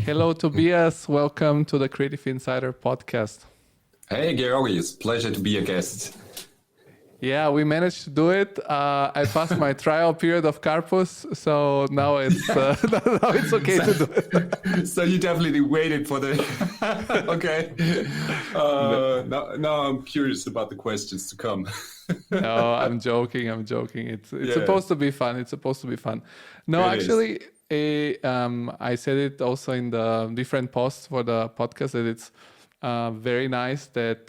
Hello, Tobias. Welcome to the Creative Insider Podcast. Hey, Georgi. It's a pleasure to be a guest. Yeah, we managed to do it. I passed my trial period of Carpus, so now it's okay to do it. So you definitely waited for the... Okay. Now I'm curious about the questions to come. No, I'm joking. It's supposed to be fun. No, actually, I said it also in the different posts for the podcast that it's very nice that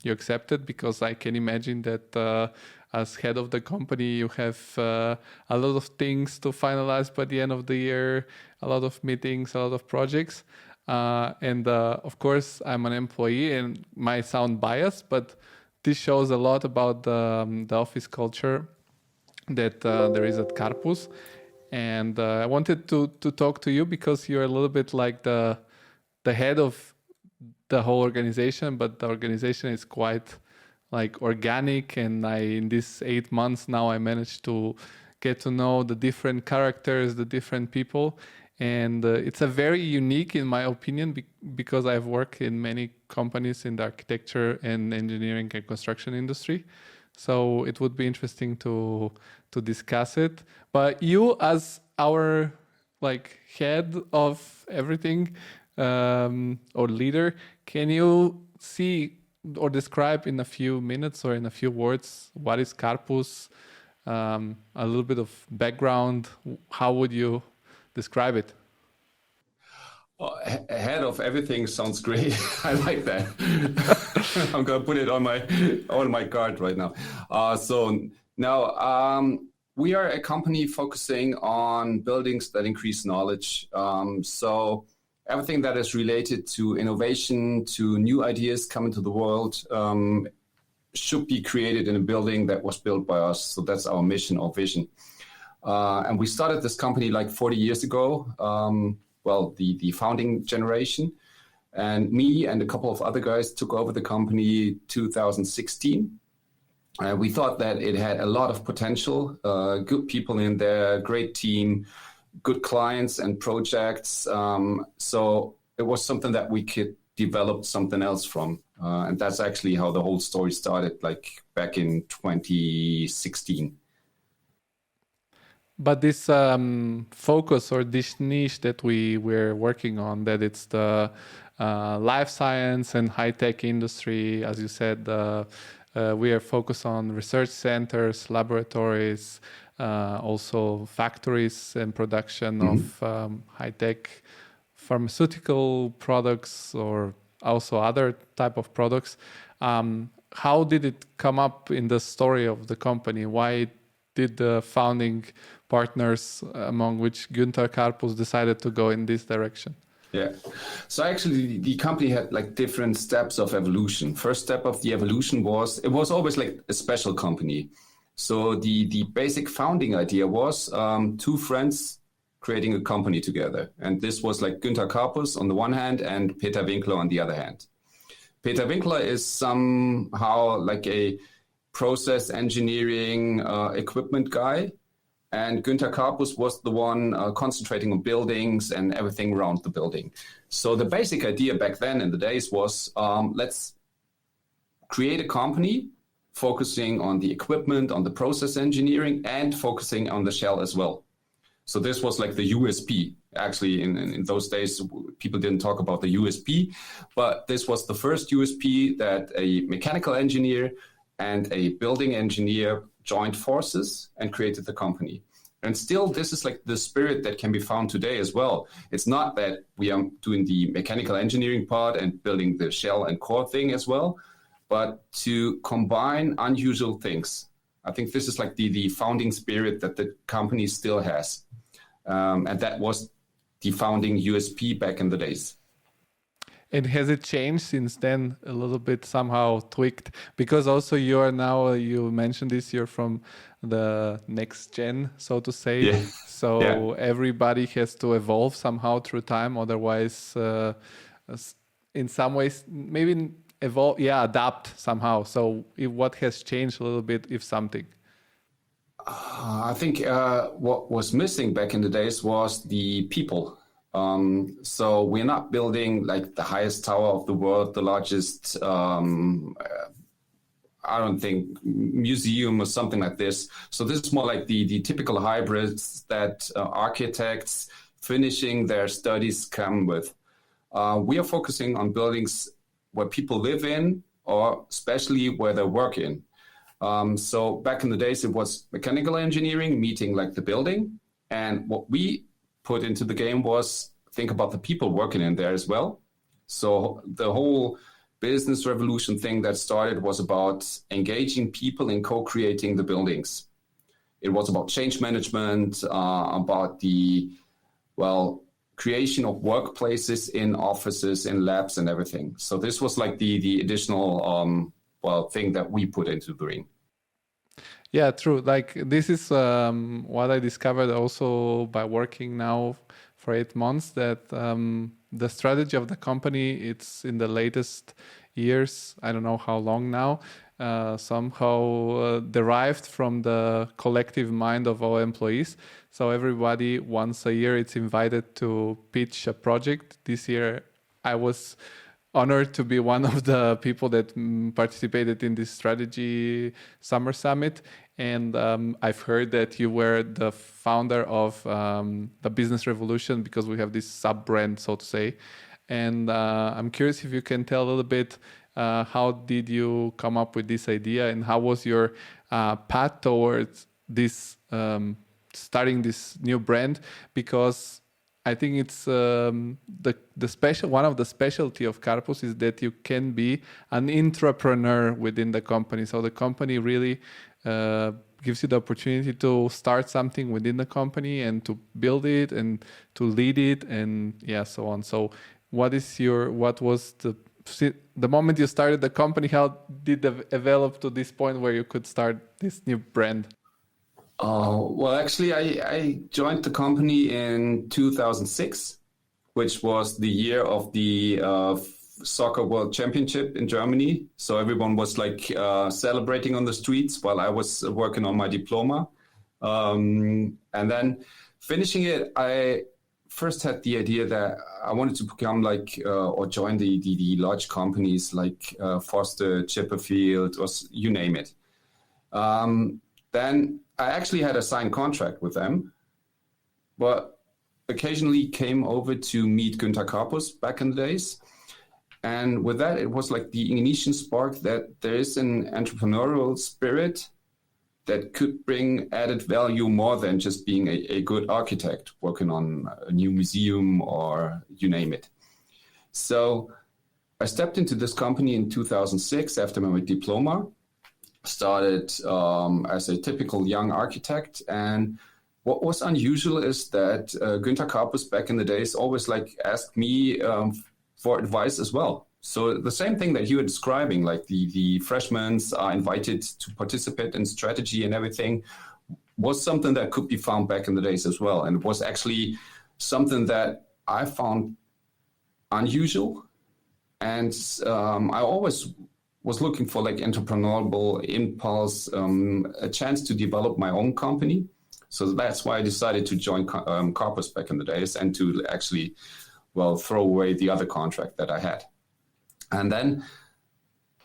you accepted, because I can imagine that as head of the company, you have a lot of things to finalize by the end of the year, a lot of meetings, a lot of projects. And of course, I'm an employee and might sound biased, but this shows a lot about the office culture that there is at Carpus. And I wanted to talk to you because you're a little bit like the head of the whole organization, but the organization is quite like organic. And in these 8 months now, I managed to get to know the different characters, the different people. And it's a very unique, in my opinion, because I've worked in many companies in the architecture and engineering and construction industry. So it would be interesting to discuss it. But you, as our head of everything, or leader, can you see or describe in a few minutes or in a few words what is Carpus? A little bit of background. How would you describe it? Head of everything sounds great. I like that. I'm gonna put it on my card right now. So now we are a company focusing on buildings that increase knowledge. So everything that is related to innovation, to new ideas coming to the world, should be created in a building that was built by us. So that's our mission or vision. And we started this company like 40 years ago. The founding generation. And me and a couple of other guys took over the company 2016. We thought that it had a lot of potential, good people in there, great team, good clients and projects. So it was something that we could develop something else from. And that's actually how the whole story started, like back in 2016. But this focus or this niche that we're working on, that it's the life science and high-tech industry, as you said, we are focused on research centers, laboratories, also factories and production of high-tech pharmaceutical products or also other type of products. How did it come up in the story of the company? Why did the founding partners, among which Günther Carpus, decided to go in this direction? Yeah. So actually the company had like different steps of evolution. First step of the evolution was, it was always like a special company. So the basic founding idea was two friends creating a company together. And this was like Günther Carpus on the one hand and Peter Winkler on the other hand. Peter Winkler is somehow like a process engineering equipment guy. And Günther Carpus was the one concentrating on buildings and everything around the building. So the basic idea back then in the days was, let's create a company focusing on the equipment, on the process engineering, and focusing on the shell as well. So this was like the USP. Actually, in those days, people didn't talk about the USP, but this was the first USP that a mechanical engineer and a building engineer joined forces and created the company. And still, this is like the spirit that can be found today as well. It's not that we are doing the mechanical engineering part and building the shell and core thing as well, but to combine unusual things. I think this is like the founding spirit that the company still has. And that was the founding USP back in the days. And has it changed since then, a little bit, somehow tweaked? Because also you are now, you mentioned this, you're from the next gen, so to say. Yeah. So everybody has to evolve somehow through time. Otherwise, in some ways, maybe adapt somehow. So what has changed a little bit, if something? I think what was missing back in the days was the people. So we're not building like the highest tower of the world, the largest, I don't think, museum or something like this. So this is more like the typical hybrids that architects finishing their studies come with. We are focusing on buildings where people live in, or especially where they work in. So back in the days, it was mechanical engineering meeting like the building. And what we put into the game was think about the people working in there as well. So the whole business revolution thing that started was about engaging people in co-creating the buildings. It was about change management, about the, creation of workplaces in offices, in labs and everything. So this was like the additional, thing that we put into the ring. Yeah, true. Like this is what I discovered also by working now for 8 months, that the strategy of the company, it's in the latest years, I don't know how long now, somehow derived from the collective mind of our employees. So everybody once a year it's invited to pitch a project. This year I was honored to be one of the people that participated in this strategy summer summit. And I've heard that you were the founder of the BusinessRevolution, because we have this sub-brand, so to say. And I'm curious if you can tell a little bit, how did you come up with this idea, and how was your path towards this, starting this new brand? Because I think it's the special, one of the specialty of Carpus is that you can be an entrepreneur within the company. So the company really gives you the opportunity to start something within the company and to build it and to lead it, and so on. So what was the moment you started the company? How did it develop to this point where you could start this new brand? Actually, I joined the company in 2006, which was the year of the Soccer World Championship in Germany. So everyone was like celebrating on the streets while I was working on my diploma. And then finishing it, I first had the idea that I wanted to become like or join the large companies like Foster, Chipperfield, or you name it. Then I actually had a signed contract with them, but occasionally came over to meet Günther Carpus back in the days. And with that, it was like the ignition spark that there is an entrepreneurial spirit that could bring added value more than just being a good architect working on a new museum or you name it. So I stepped into this company in 2006 after my diploma, started as a typical young architect. And what was unusual is that Günther Carpus back in the days always like asked me for advice as well. So the same thing that you were describing, like the freshmen are invited to participate in strategy and everything, was something that could be found back in the days as well. And it was actually something that I found unusual. And I always was looking for like entrepreneurial impulse, a chance to develop my own company. So that's why I decided to join Carpus back in the days and to actually, throw away the other contract that I had. And then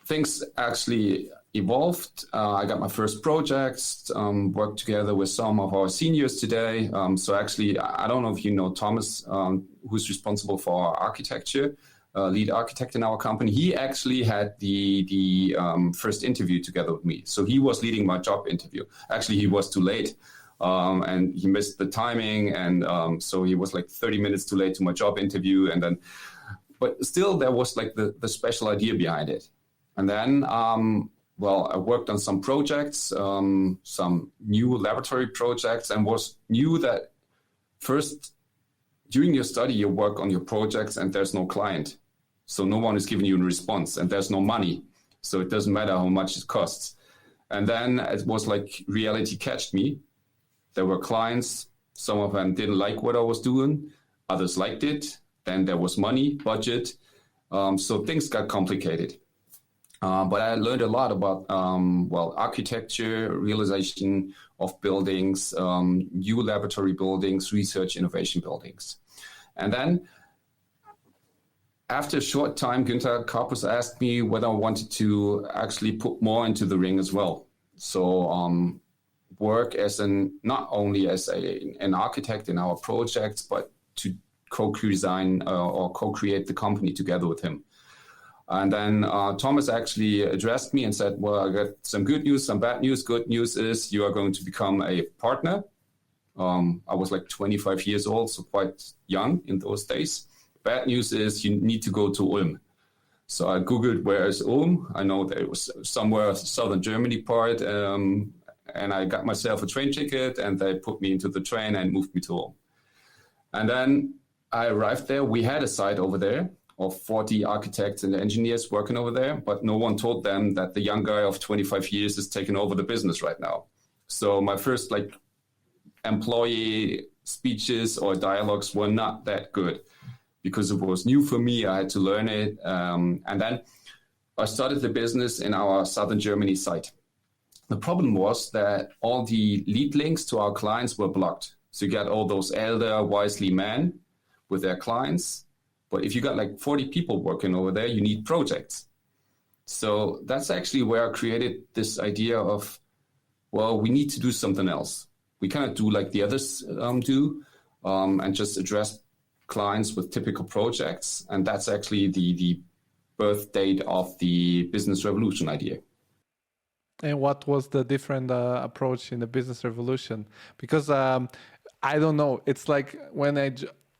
things actually evolved. I got my first projects, worked together with some of our seniors today. So actually, I don't know if you know Thomas, who's responsible for our architecture, lead architect in our company. He actually had the first interview together with me. So he was leading my job interview. Actually, he was too late. And he missed the timing. And so he was like 30 minutes too late to my job interview. And then, but still there was like the special idea behind it. And then, I worked on some projects, some new laboratory projects, and knew that first during your study, you work on your projects and there's no client. So no one is giving you a response and there's no money. So it doesn't matter how much it costs. And then it was like reality catched me. There were clients, some of them didn't like what I was doing, others liked it. Then there was money, budget. So things got complicated. But I learned a lot about, architecture, realization of buildings, new laboratory buildings, research, innovation buildings. And then after a short time, Günther Carpus asked me whether I wanted to actually put more into the ring as well. So work as not only as an architect in our projects, but to co-design or co-create the company together with him. And then Thomas actually addressed me and said, well, I got some good news, some bad news. Good news is you are going to become a partner. I was like 25 years old, so quite young in those days. Bad news is you need to go to Ulm. So I Googled where is Ulm. I know that it was somewhere southern Germany part. And I got myself a train ticket and they put me into the train and moved me to Ulm. And then I arrived there. We had a site over there of 40 architects and engineers working over there, but no one told them that the young guy of 25 years is taking over the business right now. So my first employee speeches or dialogues were not that good because it was new for me. I had to learn it. And then I started the business in our Southern Germany site. The problem was that all the lead links to our clients were blocked. So you got all those elder, wisely men with their clients. But if you got 40 people working over there, you need projects. So that's actually where I created this idea of, well, we need to do something else. We cannot do like the others do and just address clients with typical projects. And that's actually the birth date of the Business Revolution idea. And what was the different approach in the Business Revolution? Because I don't know. It's like when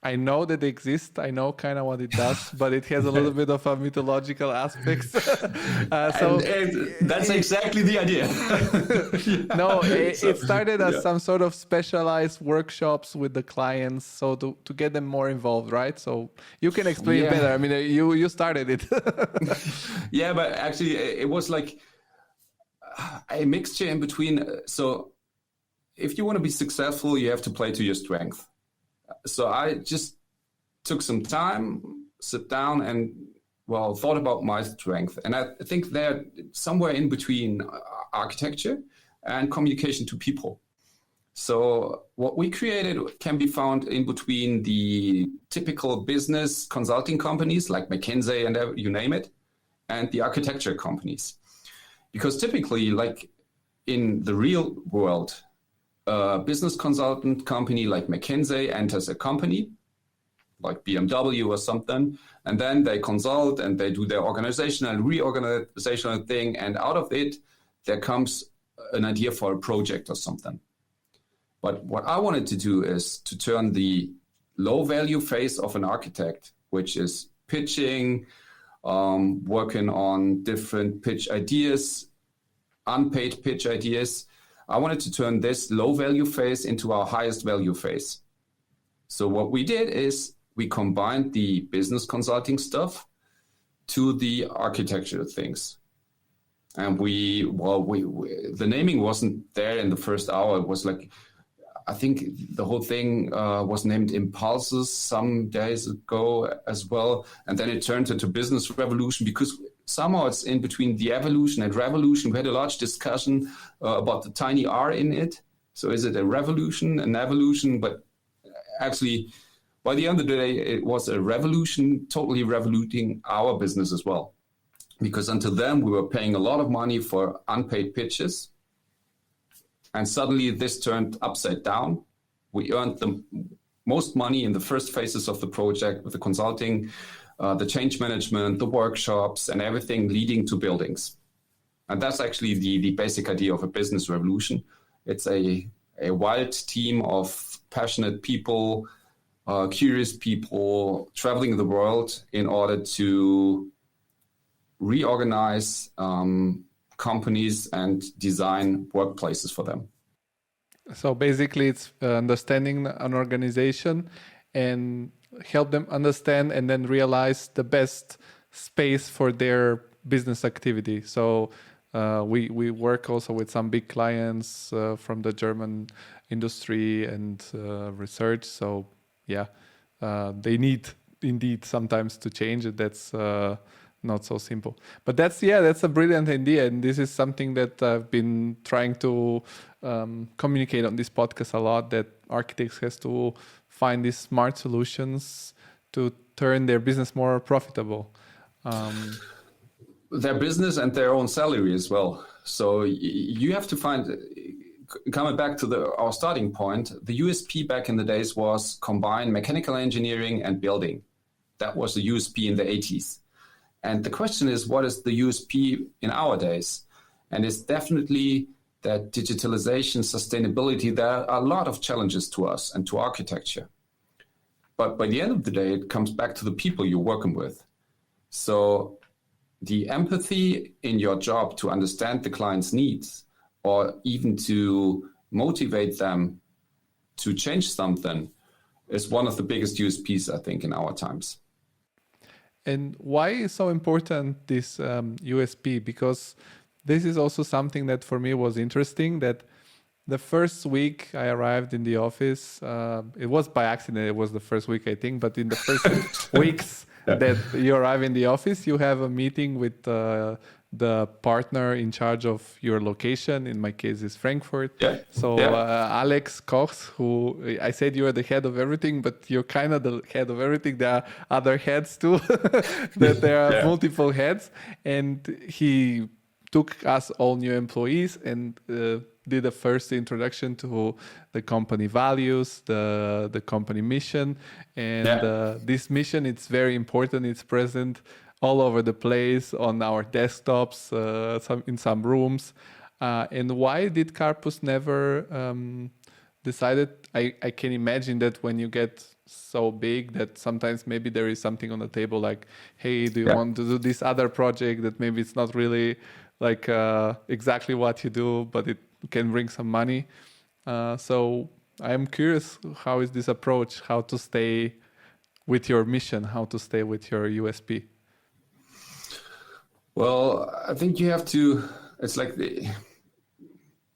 I know that it exists. I know kind of what it does, but it has a little bit of a mythological aspects. That's exactly the idea. No, it started as some sort of specialized workshops with the clients, so to get them more involved, right? So you can explain it better. I mean, you started it. Yeah, but actually, it was like a mixture in between. So if you want to be successful, you have to play to your strength. So I just took some time, sit down and, thought about my strength. And I think they're somewhere in between architecture and communication to people. So what we created can be found in between the typical business consulting companies like McKinsey and you name it, and the architecture companies. Because typically, like in the real world, a business consultant company like McKinsey enters a company like BMW or something, and then they consult and they do their organizational and reorganizational thing. And out of it, there comes an idea for a project or something. But what I wanted to do is to turn the low value phase of an architect, which is pitching, working on different pitch ideas, unpaid pitch ideas. I wanted to turn this low value phase into our highest value phase. So what we did is we combined the business consulting stuff to the architecture things. And the naming wasn't there in the first hour. It was like, I think the whole thing was named Impulses some days ago as well. And then it turned into Business Revolution because somehow it's in between the evolution and revolution. We had a large discussion about the tiny R in it. So is it a revolution, an evolution? But actually, by the end of the day, it was a revolution, totally revoluting our business as well. Because until then, we were paying a lot of money for unpaid pitches. And suddenly this turned upside down. We earned the most money in the first phases of the project with the consulting, the change management, the workshops, and everything leading to buildings. And that's actually the basic idea of a business revolution. It's a wild team of passionate people, curious people traveling the world in order to reorganize companies and design workplaces for them. So basically it's understanding an organization and help them understand and then realize the best space for their business activity. So we work also with some big clients from the German industry and research. So they need indeed sometimes to change it. That's not so simple. But that's a brilliant idea. And this is something that I've been trying to communicate on this podcast a lot, that architects has to find these smart solutions to turn their business more profitable? Their business and their own salary as well. So you have to find, coming back to our starting point, the USP back in the days was combine mechanical engineering and building. That was the USP in the 80s. And the question is, what is the USP in our days? And it's definitely that digitalization, sustainability, there are a lot of challenges to us and to architecture. But by the end of the day, it comes back to the people you're working with. So the empathy in your job to understand the client's needs, or even to motivate them to change something, is one of the biggest USPs, I think, in our times. And why is so important this USP? Because this is also something that for me was interesting, that the first week I arrived in the office, it was by accident, it was the first week, I think, but in the first weeks that you arrive in the office, you have a meeting with the partner in charge of your location. In my case, is Frankfurt. Alex Kochs, who I said you are the head of everything, but you're kind of the head of everything. There are other heads too, that there are multiple heads. And he took us all new employees and did a first introduction to the company values, the company mission. And this mission, it's very important. It's present all over the place on our desktops, in some rooms. And why did Carpus never decided? I can imagine that when you get so big that sometimes maybe there is something on the table like, hey, do you want to do this other project that maybe it's not really like exactly what you do, but it can bring some money. So I'm curious, how is this approach, how to stay with your mission, how to stay with your USP? Well, I think you have to, it's like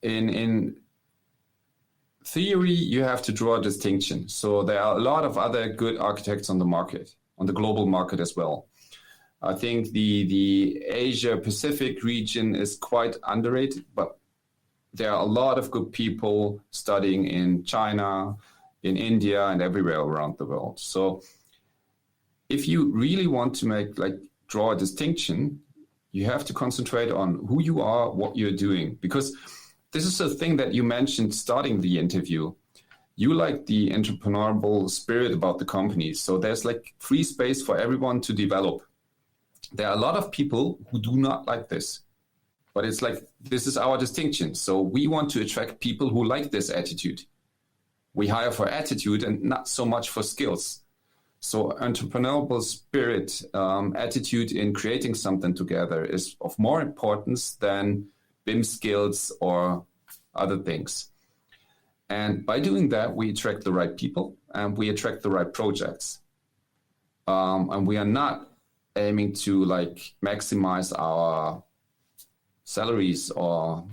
in theory, you have to draw a distinction. So there are a lot of other good architects on the market, on the global market as well. I think the Asia Pacific region is quite underrated, but there are a lot of good people studying in China, in India, and everywhere around the world. So if you really want to draw a distinction, you have to concentrate on who you are, what you're doing, because this is a thing that you mentioned starting the interview. You like the entrepreneurial spirit about the company. So there's like free space for everyone to develop. There are a lot of people who do not like this, but it's like, this is our distinction. So we want to attract people who like this attitude. We hire for attitude and not so much for skills. So entrepreneurial spirit, attitude in creating something together is of more importance than BIM skills or other things. And by doing that, we attract the right people and we attract the right projects. And we are not aiming to maximize our salaries or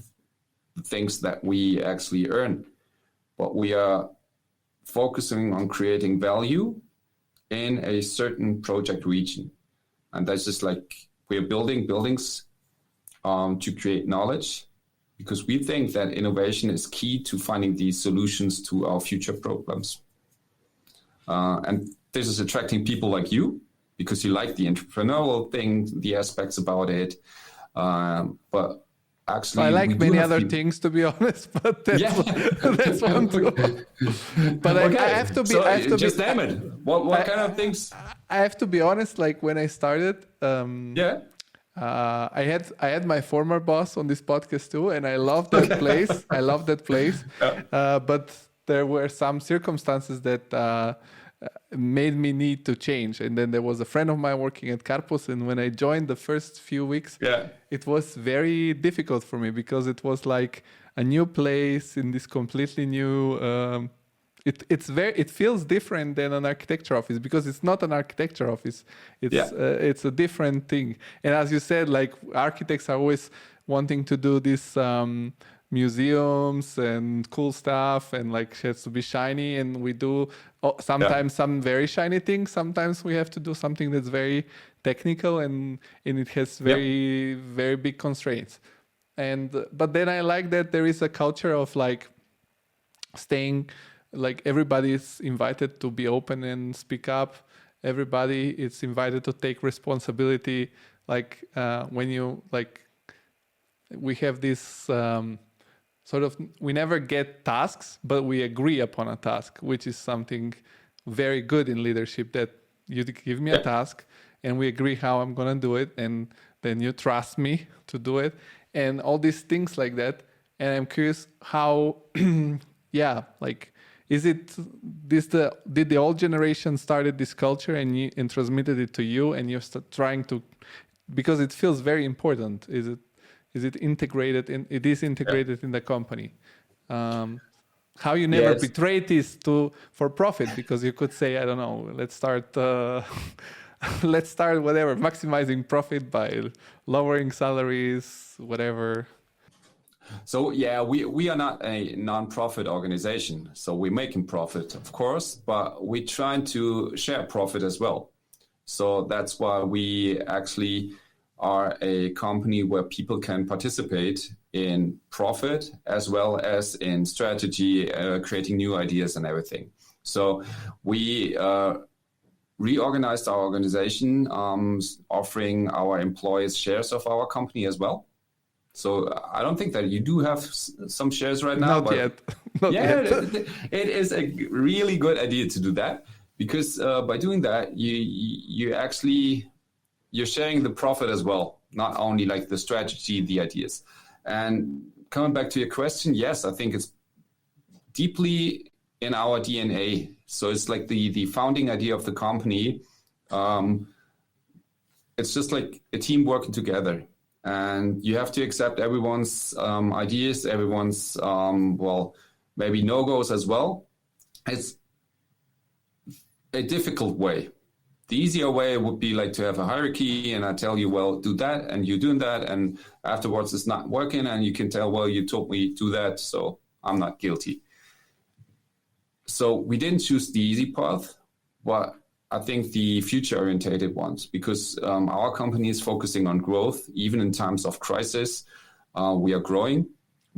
the things that we actually earn, but we are focusing on creating value in a certain project region. And that's just we are building buildings to create knowledge, because we think that innovation is key to finding these solutions to our future problems. And this is attracting people like you, because you like the entrepreneurial thing, the aspects about it. But actually, I like many other things, to be honest, but that's one too. But okay. I have to be. So I have to just name it. What kind of things? I have to be honest. Like when I started, I had my former boss on this podcast too, and I loved that place. I loved that place. But there were some circumstances that made me need to change. And then there was a friend of mine working at Carpus, and when I joined the first few weeks, it was very difficult for me, because it was like a new place in this completely new it feels different than an architecture office, because it's not an architecture office. It's a different thing. And as you said, architects are always wanting to do this museums and cool stuff, and it has to be shiny, and we do sometimes some very shiny things. Sometimes we have to do something that's very technical, and it has very very big constraints. But then I like that there is a culture of staying like everybody is invited to be open and speak up. Everybody is invited to take responsibility. Like when you like, we have this sort of, we never get tasks, but we agree upon a task, which is something very good in leadership, that you give me a task and we agree how I'm going to do it. And then you trust me to do it and all these things like that. And I'm curious how, like, is it this did the old generation started this culture and transmitted it to you, and you're trying to, because it feels very important. Is it integrated in? It is integrated in the company. How you never betrayed this for profit, because you could say, I don't know, let's start whatever, maximizing profit by lowering salaries, whatever. So we are not a non-profit organization. So we're making profit, of course, but we're trying to share profit as well. So that's why we actually are a company where people can participate in profit as well as in strategy, creating new ideas and everything. So we reorganized our organization, offering our employees shares of our company as well. So I don't think that you do have some shares right now. Not yet. It is a really good idea to do that, because by doing that, you're sharing the profit as well, not only like the strategy, the ideas. And coming back to your question, yes, I think it's deeply in our DNA. So it's like the founding idea of the company. It's just like a team working together. And you have to accept everyone's ideas, everyone's, maybe no-goes as well. It's a difficult way. The easier way would be like to have a hierarchy, and I tell you, well, do that, and you're doing that, and afterwards it's not working, and you can tell, well, you told me do that, so I'm not guilty. So we didn't choose the easy path, but I think the future-orientated ones, because our company is focusing on growth, even in times of crisis. We are growing,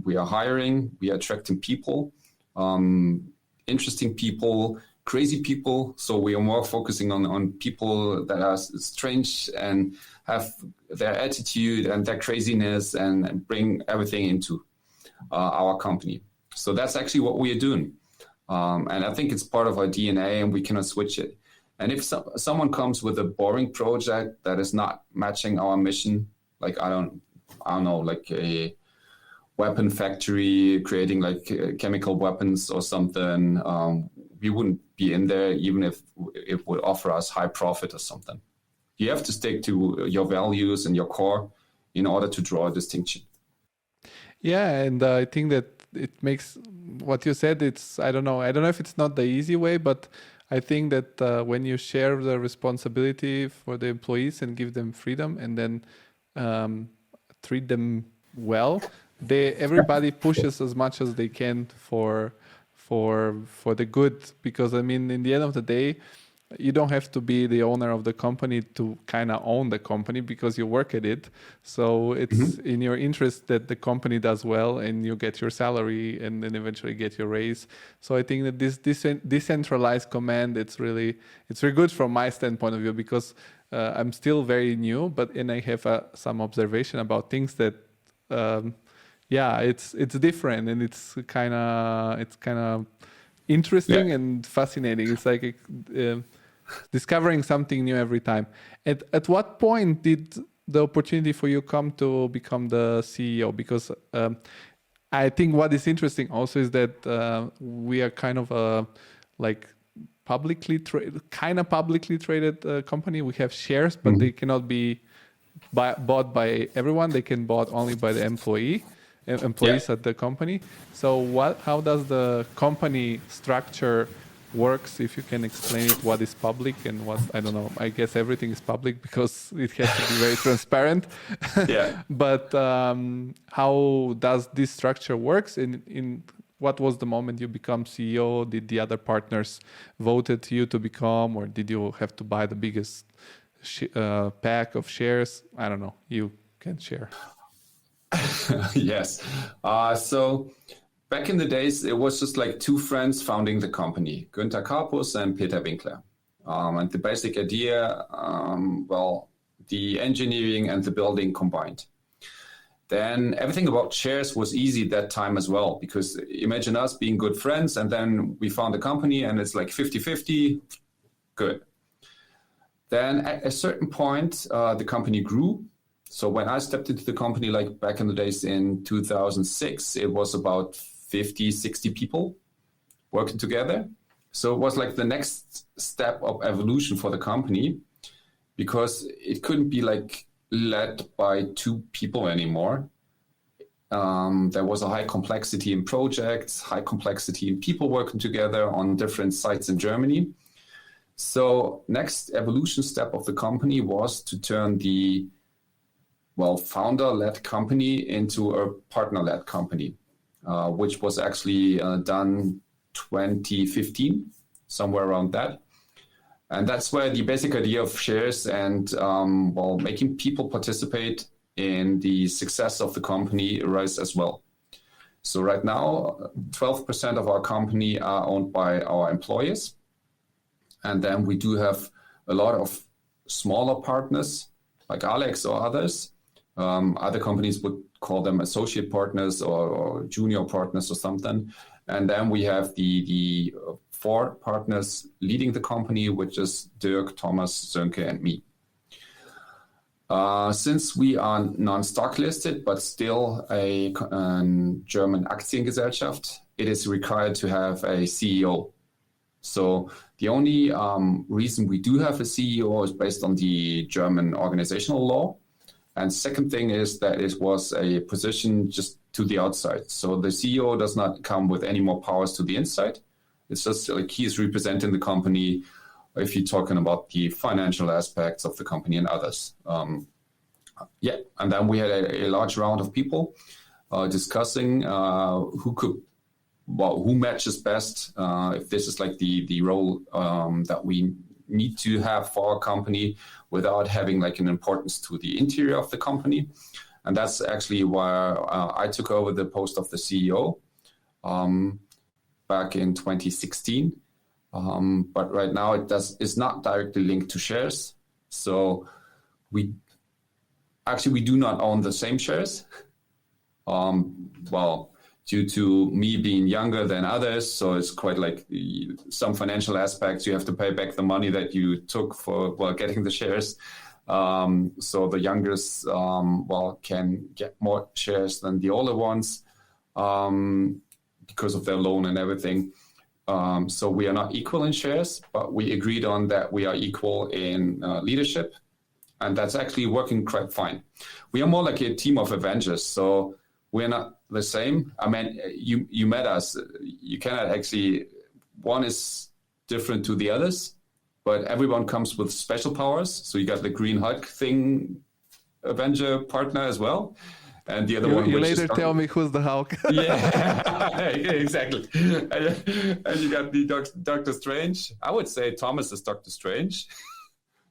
we are hiring, we are attracting people, interesting people, crazy people. So we are more focusing on people that are strange and have their attitude and their craziness, and bring everything into our company. So that's actually what we are doing. And I think it's part of our DNA, and we cannot switch it. And if someone comes with a boring project that is not matching our mission, like I don't know, like a weapon factory creating like chemical weapons or something, we wouldn't be in there, even if it would offer us high profit or something. You have to stick to your values and your core in order to draw a distinction. Yeah, and I think that it makes what you said. I don't know if it's not the easy way, but I think that when you share the responsibility for the employees and give them freedom, and then treat them well, everybody pushes as much as they can for the good. Because I mean, in the end of the day, you don't have to be the owner of the company to kind of own the company, because you work at it. So it's in your interest that the company does well and you get your salary and then eventually get your raise. So I think that this decentralized command, it's really good from my standpoint of view, because I'm still very new, and I have some observation about things that, it's different, and it's kind of interesting and fascinating. It's like discovering something new every time. At what point did the opportunity for you come to become the CEO? Because I think what is interesting also is that we are kind of a publicly traded company. We have shares, but they cannot be bought by everyone. They can bought only by the employees at the company. So how does the company structure works? If you can explain it, what is public and what, I don't know, I guess everything is public because it has to be very transparent. But how does this structure works? In what was the moment you become CEO? Did the other partners voted you to become, or did you have to buy the biggest pack of shares? I don't know. You can share. Yes. So back in the days, it was just like two friends founding the company, Günther Carpus and Peter Winkler. And the basic idea, the engineering and the building combined. Then everything about shares was easy at that time as well, because imagine us being good friends and then we found a company and it's like 50-50, good. Then at a certain point, the company grew. So when I stepped into the company, like back in the days in 2006, it was about 50, 60 people working together. So it was like the next step of evolution for the company, because it couldn't be like led by two people anymore. There was a high complexity in projects, high complexity in people working together on different sites in Germany. So next evolution step of the company was to turn the founder-led company into a partner-led company, which was actually done 2015, somewhere around that. And that's where the basic idea of shares and making people participate in the success of the company arises as well. So right now, 12% of our company are owned by our employees. And then we do have a lot of smaller partners like Alex or others. Other companies would call them associate partners or junior partners or something. And then we have the 4 partners leading the company, which is Dirk, Thomas, Sönke, and me. Since we are non-stock listed, but still a German Aktiengesellschaft, it is required to have a CEO. So the only reason we do have a CEO is based on the German organizational law. And second thing is that it was a position just to the outside. So the CEO does not come with any more powers to the inside. It's just like he is representing the company if you're talking about the financial aspects of the company and others. And then we had a large round of people discussing who matches best, if this is like the role that we need to have for our company without having like an importance to the interior of the company. And that's actually why I took over the post of the CEO back in 2016. But right now it's not directly linked to shares. So we do not own the same shares. Due to me being younger than others, so it's quite like some financial aspects. You have to pay back the money that you took for getting the shares. So the youngest can get more shares than the older ones because of their loan and everything. So we are not equal in shares, but we agreed on that we are equal in leadership, and that's actually working quite fine. We are more like a team of Avengers, so we're not the same. I mean, you met us. You cannot actually, one is different to the others, but everyone comes with special powers. So you got the Green Hulk thing, Avenger partner as well. And the other one. You later tell me who's the Hulk. Yeah, exactly. And you got the Doctor Strange. I would say Thomas is Doctor Strange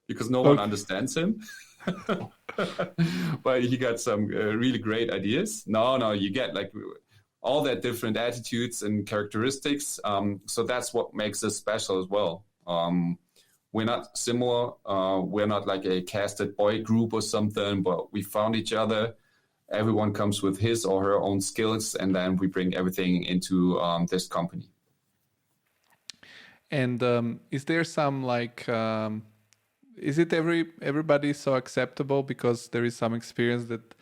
because no one understands him. But he got some really great ideas. No, you get like all that different attitudes and characteristics. So that's what makes us special as well. We're not similar. We're not like a casted boy group or something, but we found each other. Everyone comes with his or her own skills, and then we bring everything into this company. And is there some like... is it everybody so acceptable because there is some experience that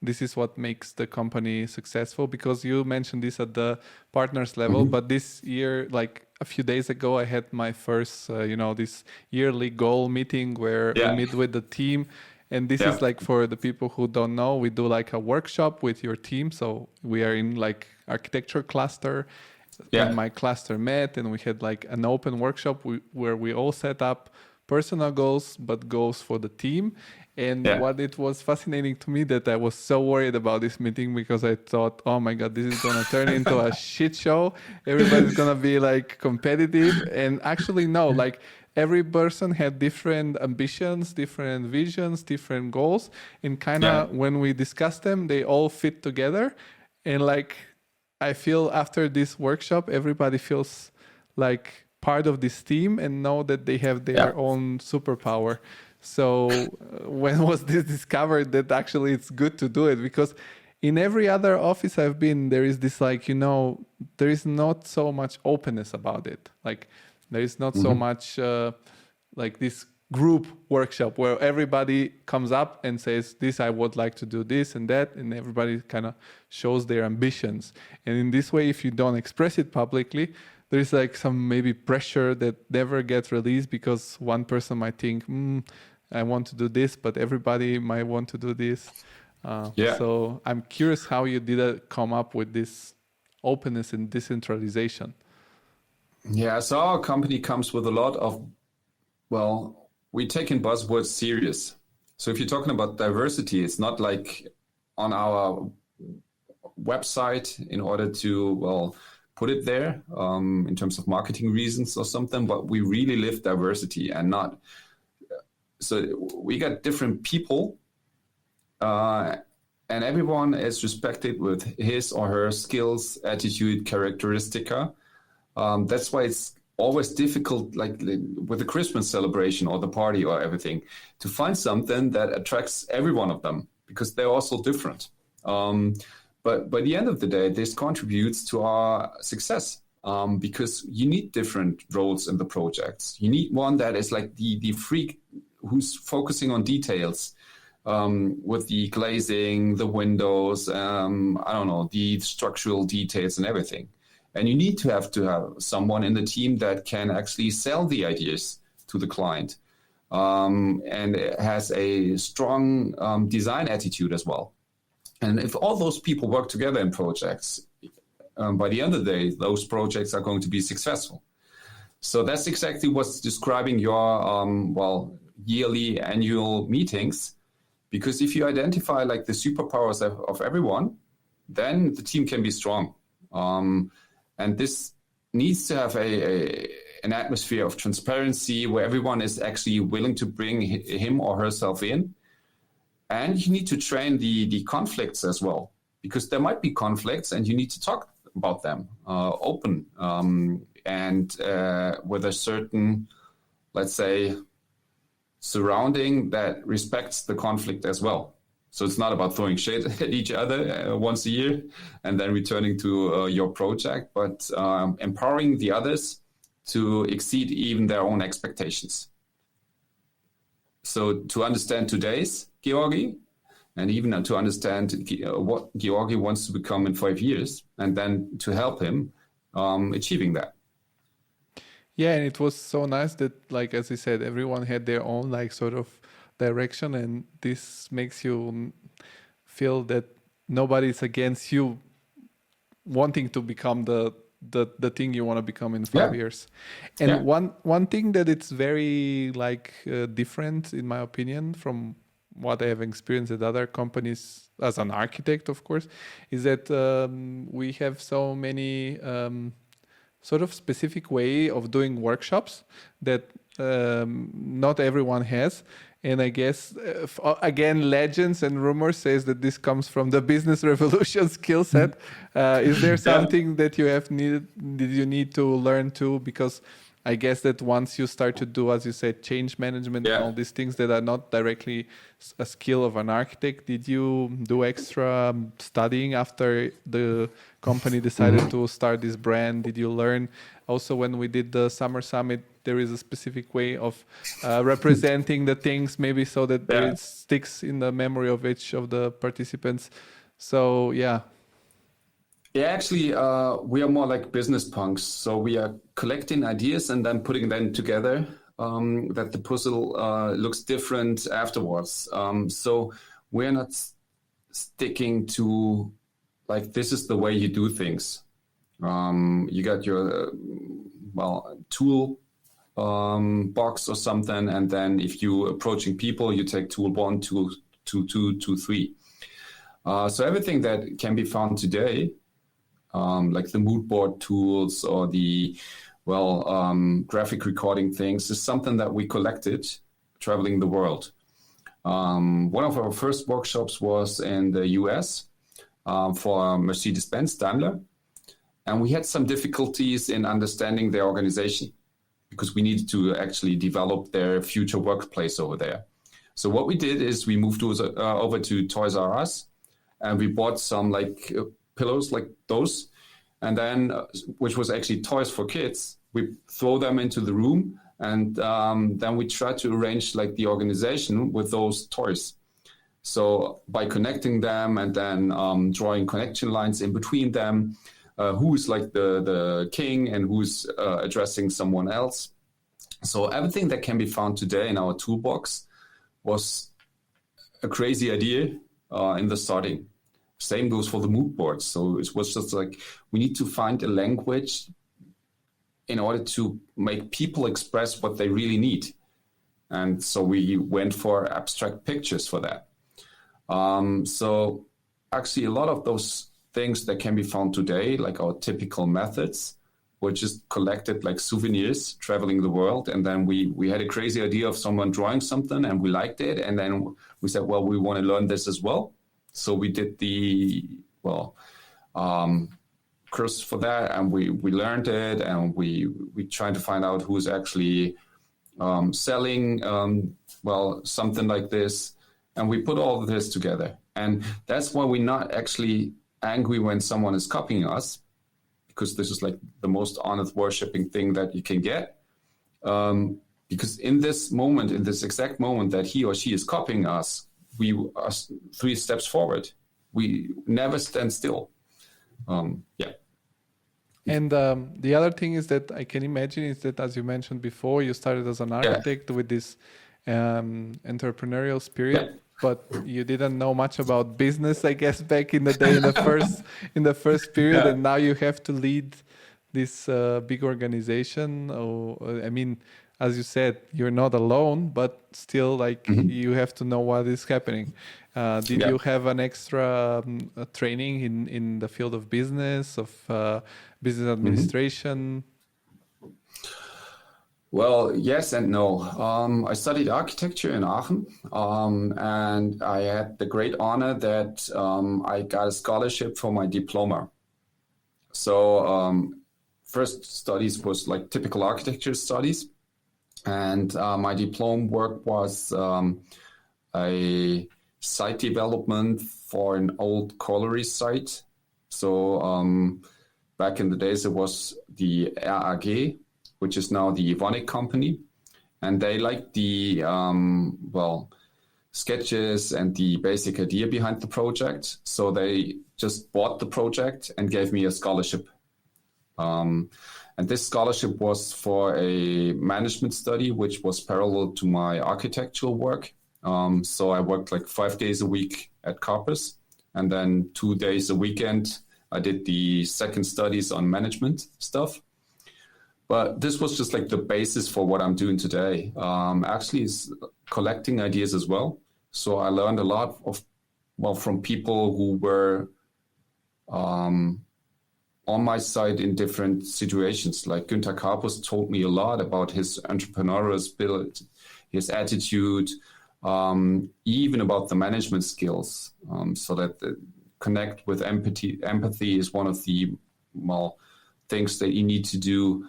this is what makes the company successful? Because you mentioned this at the partners level, but this year, like a few days ago, I had my first, this yearly goal meeting where we meet with the team. And this is like for the people who don't know, we do like a workshop with your team. So we are in like architecture cluster. And my cluster met and we had like an open workshop where we all set up personal goals, but goals for the team. And what it was fascinating to me that I was so worried about this meeting because I thought, oh my God, this is going to turn into a shit show. Everybody's going to be like competitive. And actually, no, like every person had different ambitions, different visions, different goals. And kind of when we discussed them, they all fit together. And like I feel after this workshop, everybody feels like part of this team and know that they have their own superpower. So when was this discovered that actually it's good to do it? Because in every other office I've been, there is this like, there is not so much openness about it. Like there is not so much like this group workshop where everybody comes up and says, this, I would like to do this and that. And everybody kind of shows their ambitions. And in this way, if you don't express it publicly, there's like some maybe pressure that never gets released because one person might think, I want to do this, but everybody might want to do this. So I'm curious how you did come up with this openness and decentralization. Yeah, so our company comes with a lot of, we're taking buzzwords serious. So if you're talking about diversity, it's not like on our website in order to, put it there in terms of marketing reasons or something, but we really live diversity and not. So we got different people and everyone is respected with his or her skills, attitude, characteristica. That's why it's always difficult, like with the Christmas celebration or the party or everything, to find something that attracts every one of them because they're also different. But by the end of the day, this contributes to our success because you need different roles in the projects. You need one that is like the freak who's focusing on details with the glazing, the windows, the structural details and everything. And you need to have someone in the team that can actually sell the ideas to the client and has a strong design attitude as well. And if all those people work together in projects, by the end of the day, those projects are going to be successful. So that's exactly what's describing your, yearly, annual meetings. Because if you identify like the superpowers of everyone, then the team can be strong. And this needs to have an atmosphere of transparency where everyone is actually willing to bring him or herself in. And you need to train the conflicts as well, because there might be conflicts and you need to talk about them open and with a certain, let's say, surrounding that respects the conflict as well. So it's not about throwing shade at each other once a year and then returning to your project, but empowering the others to exceed even their own expectations. So to understand today's Georgi and even to understand what Georgi wants to become in 5 years and then to help him achieving that. Yeah, and it was so nice that, like, as I said, everyone had their own, like, sort of direction, and this makes you feel that nobody's against you wanting to become the thing you want to become in 5 years. And one thing that it's very different, in my opinion, from what I have experienced at other companies as an architect, of course, is that we have so many sort of specific way of doing workshops that not everyone has. And I guess, again, legends and rumors says that this comes from the BusinessRevolution skill set. Is there something that did you need to learn too? Because I guess that once you start to do, as you said, change management and all these things that are not directly a skill of an architect, did you do extra studying after the company decided to start this brand? Did you learn also when we did the Summer Summit, there is a specific way of representing the things maybe so that it sticks in the memory of each of the participants. So, Yeah, actually, we are more like business punks. So we are collecting ideas and then putting them together that the puzzle looks different afterwards. So we're not sticking to like, this is the way you do things. You got your, tool box or something. And then if you approaching people, you take tool 1, tool 2, tool 3. So everything that can be found today, like the mood board tools or the graphic recording things, is something that we collected traveling the world. One of our first workshops was in the US for Mercedes-Benz Daimler, And we had some difficulties in understanding their organization because we needed to actually develop their future workplace over there. So what we did is we moved over to Toys R Us, and we bought some like pillows like those, and then which was actually toys for kids. We throw them into the room, and then we try to arrange like the organization with those toys. So by connecting them and then drawing connection lines in between them, who's like the king and who's addressing someone else. So everything that can be found today in our toolbox was a crazy idea in the starting. Same goes for the mood boards. So it was just like, we need to find a language in order to make people express what they really need. And so we went for abstract pictures for that. So actually a lot of those things that can be found today, like our typical methods, were just collected like souvenirs traveling the world. And then we had a crazy idea of someone drawing something and we liked it. And then we said, well, we want to learn this as well. So we did the course for that, and we learned it, and we tried to find out who's actually selling something like this. And we put all of this together. And that's why we're not actually angry when someone is copying us, because this is like the most honest worshipping thing that you can get. Because in this moment, in this exact moment that he or she is copying us, we are 3 steps forward. We never stand still. And the other thing is that I can imagine is that, as you mentioned before, you started as an architect with this entrepreneurial spirit, but you didn't know much about business, I guess, back in the day, in the first period, and now you have to lead this big organization. I mean, as you said, you're not alone, but still, like, you have to know what is happening. Did you have an extra training in the field of business, of business administration? Well, yes and no. I studied architecture in Aachen, and I had the great honor that I got a scholarship for my diploma. So first studies was like typical architecture studies, and my diploma work was a site development for an old colliery site. So back in the days, it was the RAG, which is now the Evonik company. And they liked the, sketches and the basic idea behind the project. So they just bought the project and gave me a scholarship. And this scholarship was for a management study, which was parallel to my architectural work. So I worked like 5 days a week at Carpus, and then 2 days a weekend, I did the second studies on management stuff. But this was just like the basis for what I'm doing today. Actually, is collecting ideas as well. So I learned a lot from people who were on my side in different situations. Like Günther Carpus told me a lot about his entrepreneurial spirit, his attitude, even about the management skills. So that connect with empathy. Empathy is one of the things that you need to do.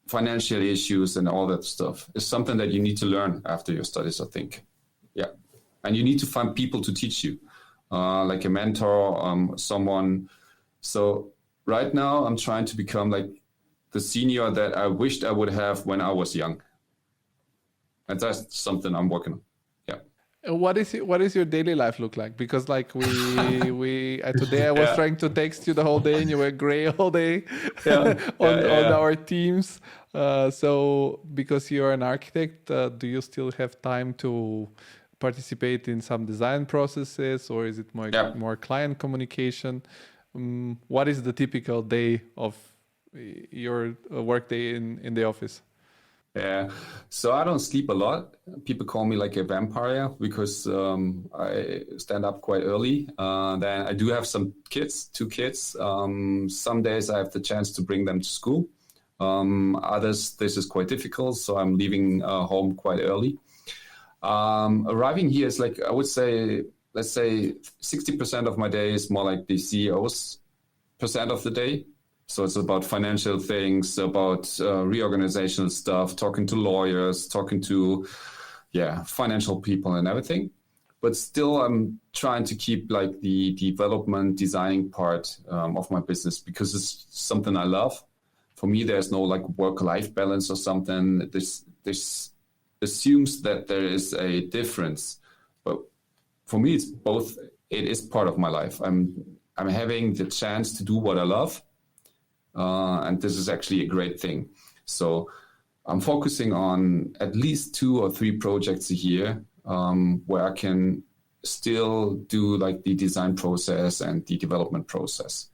Financial issues and all that stuff is something that you need to learn after your studies, I think. Yeah. And you need to find people to teach you, like a mentor, someone. So right now I'm trying to become like the senior that I wished I would have when I was young. And that's something I'm working on. What is your daily life look like? Because like today I was trying to text you the whole day and you were gray all day on our Teams. So because you're an architect, do you still have time to participate in some design processes, or is it more client communication? What is the typical day of your work day in the office? Yeah, so I don't sleep a lot. People call me like a vampire because I stand up quite early. Then I do have some kids, 2 kids. Some days I have the chance to bring them to school. Others, this is quite difficult, so I'm leaving home quite early. Arriving here is like, I would say, let's say 60% of my day is more like the CEO's of the day. So it's about financial things, about reorganizational stuff, talking to lawyers, talking to financial people and everything. But still, I'm trying to keep like the development, designing part of my business because it's something I love. For me, there's no like work-life balance or something. This assumes that there is a difference, but for me, it's both. It is part of my life. I'm having the chance to do what I love, and this is actually a great thing. So I'm focusing on at least 2 or 3 projects a year where I can still do like the design process and the development process.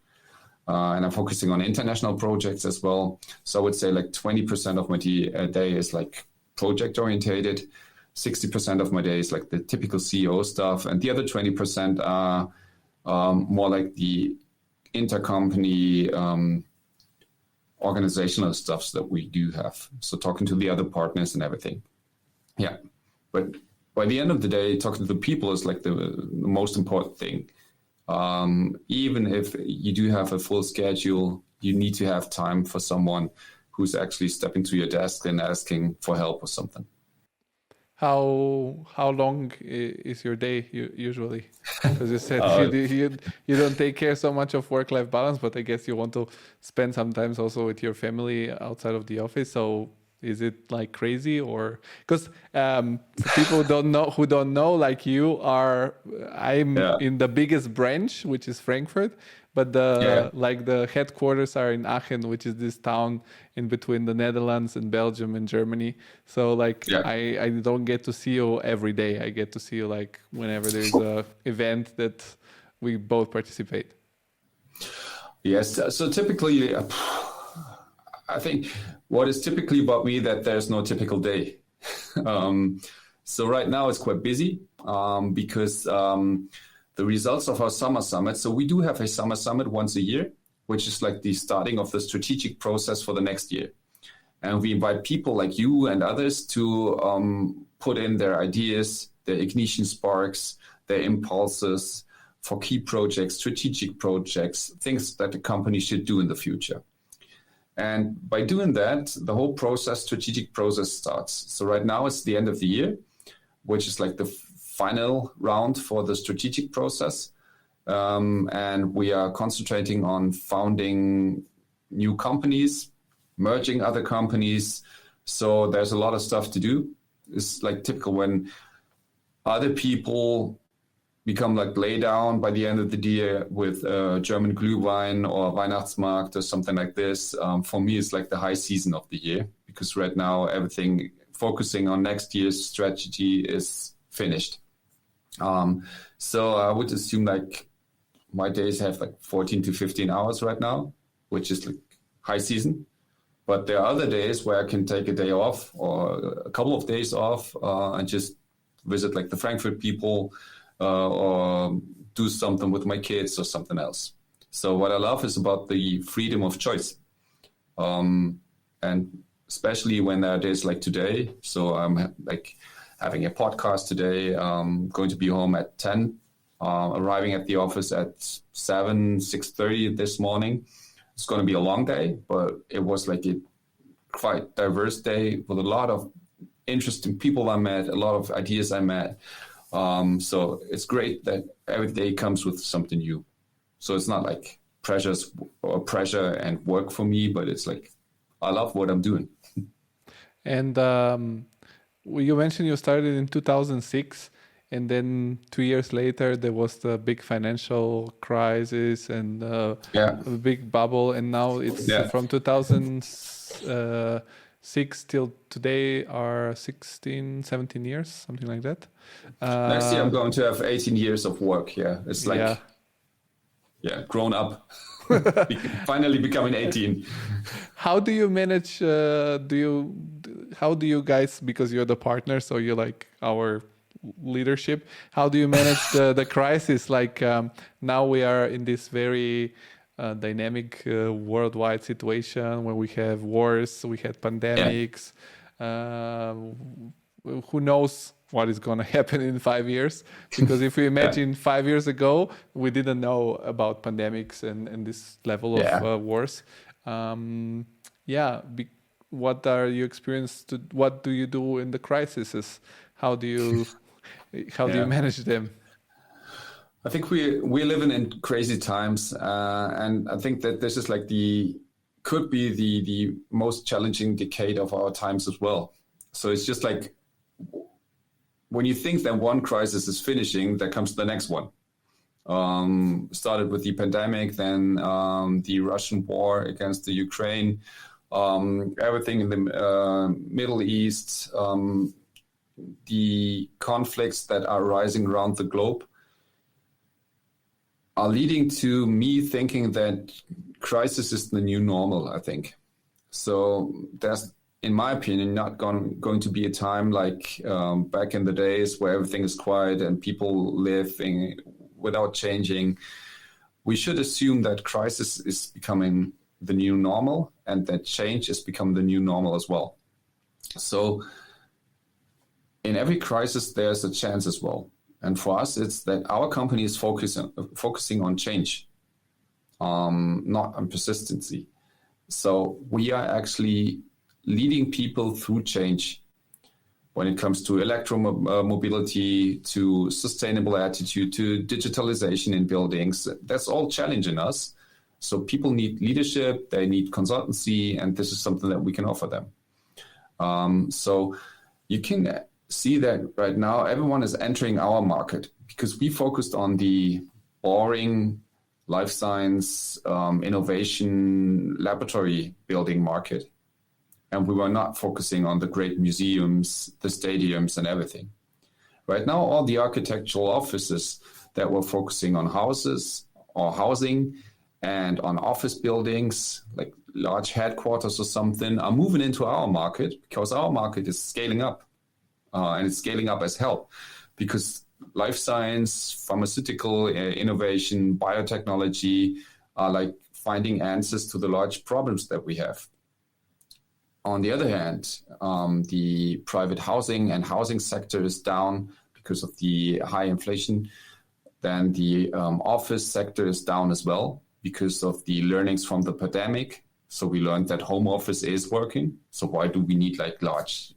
And I'm focusing on international projects as well. So I would say like 20% of my day is like project orientated. 60% of my day is like the typical CEO stuff. And the other 20% are more like the intercompany organizational stuffs that we do have. So talking to the other partners and everything. Yeah. But by the end of the day, talking to the people is like the most important thing. Even if you do have a full schedule, you need to have time for someone who's actually stepping to your desk and asking for help or something. How long is your day usually? Because you said you don't take care so much of work-life balance, but I guess you want to spend sometimes also with your family outside of the office. So is it like crazy, or because people who don't know, like I'm in the biggest branch, which is Frankfurt, but the headquarters are in Aachen, which is this town in between the Netherlands and Belgium and Germany. So I don't get to see you every day. I get to see you like whenever there's a event that we both participate. Yes. So typically, I think what is typically about me that there's no typical day. So right now it's quite busy because the results of our summer summit. So we do have a summer summit once a year, which is like the starting of the strategic process for the next year. And we invite people like you and others to put in their ideas, their ignition sparks, their impulses for key projects, strategic projects, things that the company should do in the future. And by doing that, the whole strategic process starts. So right now it's the end of the year, which is like the final round for the strategic process. And we are concentrating on founding new companies, merging other companies. So there's a lot of stuff to do. It's like typical when other people become like lay down by the end of the year with German Glühwein or Weihnachtsmarkt or something like this. For me, it's like the high season of the year because right now everything focusing on next year's strategy is finished. So I would assume like my days have like 14 to 15 hours right now, which is like high season. But there are other days where I can take a day off or a couple of days off and just visit like the Frankfurt people, or do something with my kids or something else. So what I love is about the freedom of choice. And especially when there are days like today. So I'm like having a podcast today, going to be home at 10, arriving at the office at 6:30 this morning. It's going to be a long day, but it was like a quite diverse day with a lot of interesting people I met, a lot of ideas I met. So it's great that every day comes with something new. So it's not like pressure and work for me, but it's like, I love what I'm doing. And you mentioned you started in 2006, and then 2 years later, there was the big financial crisis and a big bubble. And now it's from 2006 till today are 16, 17 years, something like that. Next year, I'm going to have 18 years of work. Yeah, it's like, grown up, finally becoming 18. How do you manage? How do you guys? Because you're the partner, so you're like our leadership. How do you manage the crisis? Like now we are in this very dynamic worldwide situation where we have wars, we had pandemics. Who knows what is going to happen in 5 years. Because if we imagine 5 years ago, we didn't know about pandemics and this level of wars. What are your experience? What do you do in the crises? How do you manage them? I think we're living in crazy times, and I think that this is like could be the most challenging decade of our times as well. So it's just like when you think that one crisis is finishing, there comes the next one. Started with the pandemic, then the Russian war against the Ukraine, everything in the Middle East, the conflicts that are rising around the globe are leading to me thinking that crisis is the new normal, I think. So there's, in my opinion, not going to be a time like back in the days where everything is quiet and people live without changing. We should assume that crisis is becoming the new normal and that change is becoming the new normal as well. So in every crisis, there's a chance as well. And for us, it's that our company is focusing on change, not on persistency. So we are actually leading people through change when it comes to electromobility, to sustainable attitude, to digitalization in buildings. That's all challenging us. So people need leadership, they need consultancy, and this is something that we can offer them. So you can see that right now everyone is entering our market because we focused on the boring life science, innovation, laboratory building market. And we were not focusing on the great museums, the stadiums and everything. Right now, all the architectural offices that were focusing on houses or housing and on office buildings, like large headquarters or something, are moving into our market because our market is scaling up. And it's scaling up as hell because life science, pharmaceutical innovation, biotechnology are like finding answers to the large problems that we have. On the other hand, the private housing and housing sector is down because of the high inflation. Then the office sector is down as well because of the learnings from the pandemic. So we learned that home office is working. So why do we need like large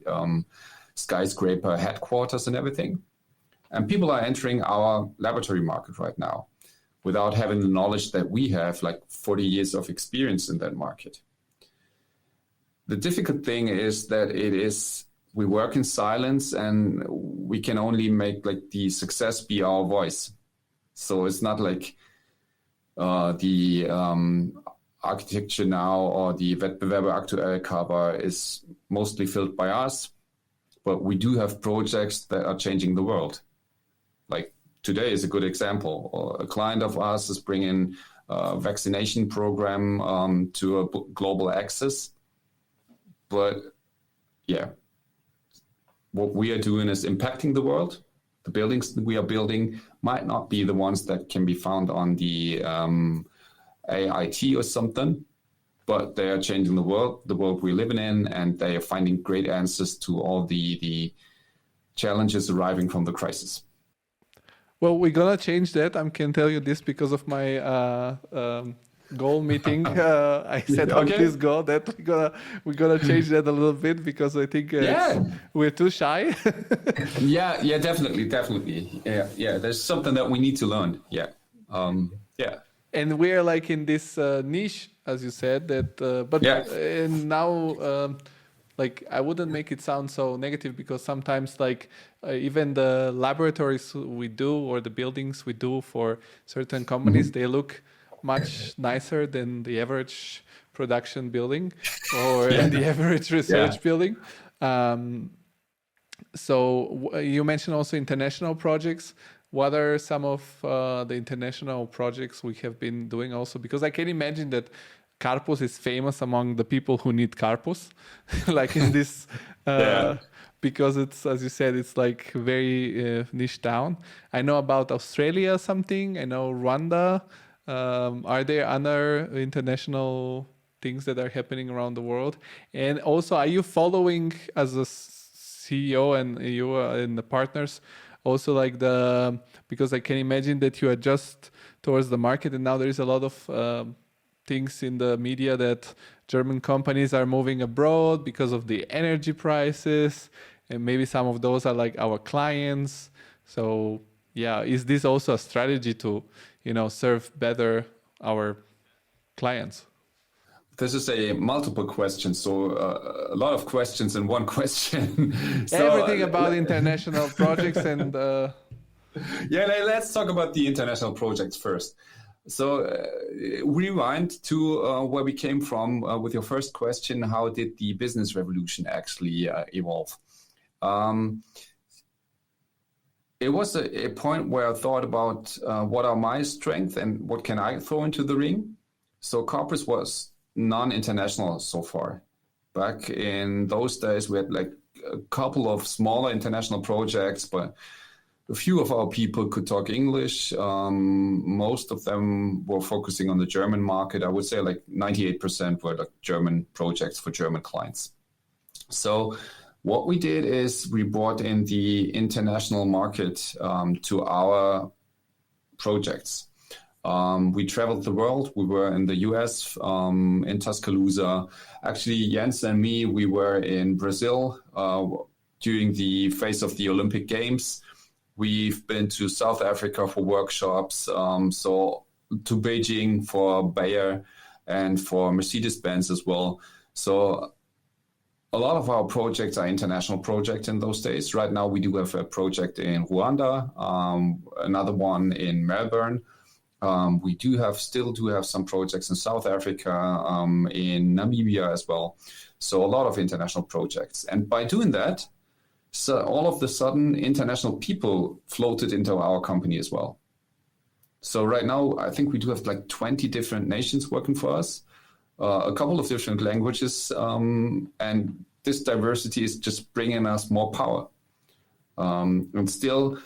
skyscraper headquarters and everything? And people are entering our laboratory market right now without having the knowledge that we have, like 40 years of experience in that market. The difficult thing is that we work in silence and we can only make like the success be our voice. So it's not like the architecture now or the Wettbewerber aktuell cover is mostly filled by us. But we do have projects that are changing the world. Like today is a good example. A client of ours is bringing a vaccination program to a global access. But yeah, what we are doing is impacting the world. The buildings that we are building might not be the ones that can be found on the AIT or something. But they are changing the world we're living in, and they are finding great answers to all the challenges arriving from the crisis. Well, we're going to change that. I can tell you this because of my goal meeting. I set up this goal that we're gonna change that a little bit because I think we're too shy. yeah, definitely. Yeah. There's something that we need to learn. Yeah. And we're like in this niche, as you said, and now, like I wouldn't make it sound so negative because sometimes, like even the laboratories we do or the buildings we do for certain companies, they look much nicer than the average production building or the average research building. So you mentioned also international projects. What are some of the international projects we have been doing also? Because I can imagine that Carpus is famous among the people who need Carpus, like in this, because it's, as you said, it's like very niche down. I know about Australia something. I know Rwanda. Are there other international things that are happening around the world? And also, are you following as a CEO and you and the partners, also like because I can imagine that you adjust towards the market, and now there is a lot of things in the media that German companies are moving abroad because of the energy prices, and maybe some of those are like our clients. So yeah, is this also a strategy to, serve better our clients? This is a multiple question, so a lot of questions in one question. Everything about international projects and... Yeah, let's talk about the international projects first. So rewind to where we came from with your first question. How did the business revolution actually evolve? It was a point where I thought about what are my strengths and what can I throw into the ring. So Carpus was non-international so far. Back in those days, we had like a couple of smaller international projects, but a few of our people could talk English. Most of them were focusing on the German market. I would say like 98% were like German projects for German clients. So what we did is we brought in the international market to our projects. We traveled the world. We were in the US, in Tuscaloosa. Actually, Jens and me, we were in Brazil during the phase of the Olympic Games. We've been to South Africa for workshops, so to Beijing for Bayer and for Mercedes-Benz as well. So a lot of our projects are international projects in those days. Right now, we do have a project in Rwanda, another one in Melbourne. We still do have some projects in South Africa, in Namibia as well. So a lot of international projects. And by doing that, so all of a sudden, international people floated into our company as well. So right now, I think we do have like 20 different nations working for us, a couple of different languages, and this diversity is just bringing us more power. And still,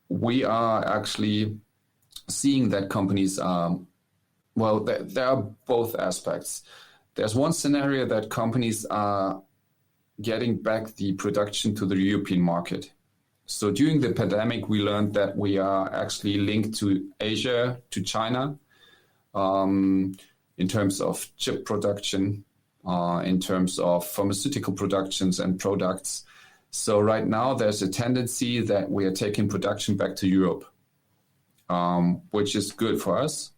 we are actually seeing that companies there are both aspects. There's one scenario that companies are getting back the production to the European market. So during the pandemic, we learned that we are actually linked to Asia, to China, in terms of chip production, in terms of pharmaceutical productions and products. So right now, there's a tendency that we are taking production back to Europe, which is good for us.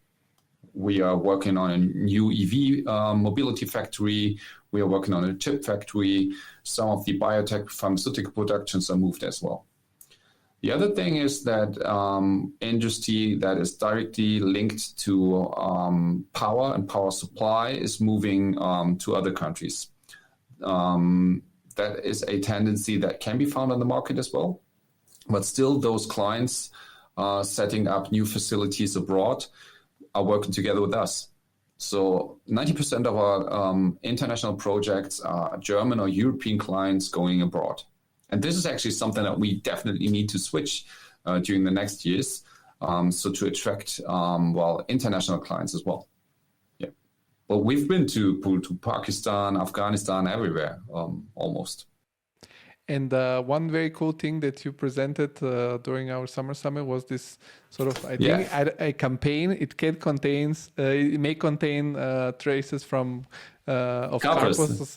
We are working on a new EV mobility factory. We are working on a chip factory. Some of the biotech pharmaceutical productions are moved as well. The other thing is that industry that is directly linked to power and power supply is moving to other countries. That is a tendency that can be found on the market as well. But still, those clients setting up new facilities abroad are working together with us. So 90% of our international projects are German or European clients going abroad. And this is actually something that we definitely need to switch during the next years, so to attract, international clients as well. Yeah. Well, we've been to Pakistan, Afghanistan, everywhere, almost. And one very cool thing that you presented during our summer summit was this sort of, a campaign. It may contain traces from of Carpus.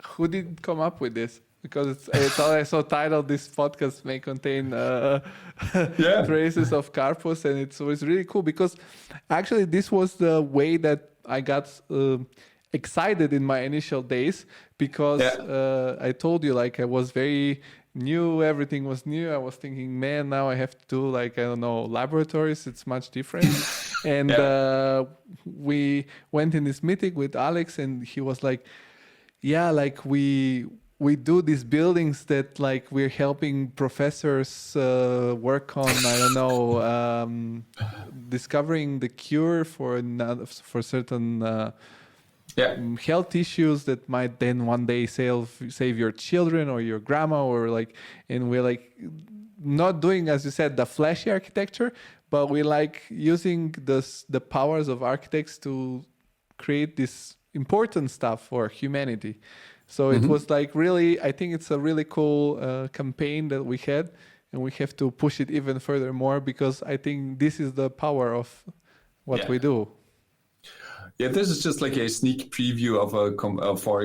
Who did come up with this? Because it's also titled, this podcast may contain traces of Carpus, and it was really cool because actually this was the way that I got excited in my initial days, because I told you, like, I was very new, everything was new. I was thinking, man, now I have to do, like, I don't know, laboratories, it's much different. And we went in this meeting with Alex, and he was like, like we do these buildings that, like, we're helping professors work on, I don't know, discovering the cure for certain health issues that might then one day save your children or your grandma, or like, and we're like not doing, as you said, the flashy architecture, but we like using the powers of architects to create this important stuff for humanity. So it was like really, I think it's a really cool campaign that we had, and we have to push it even further more, because I think this is the power of what we do. Yeah, this is just like a sneak preview of a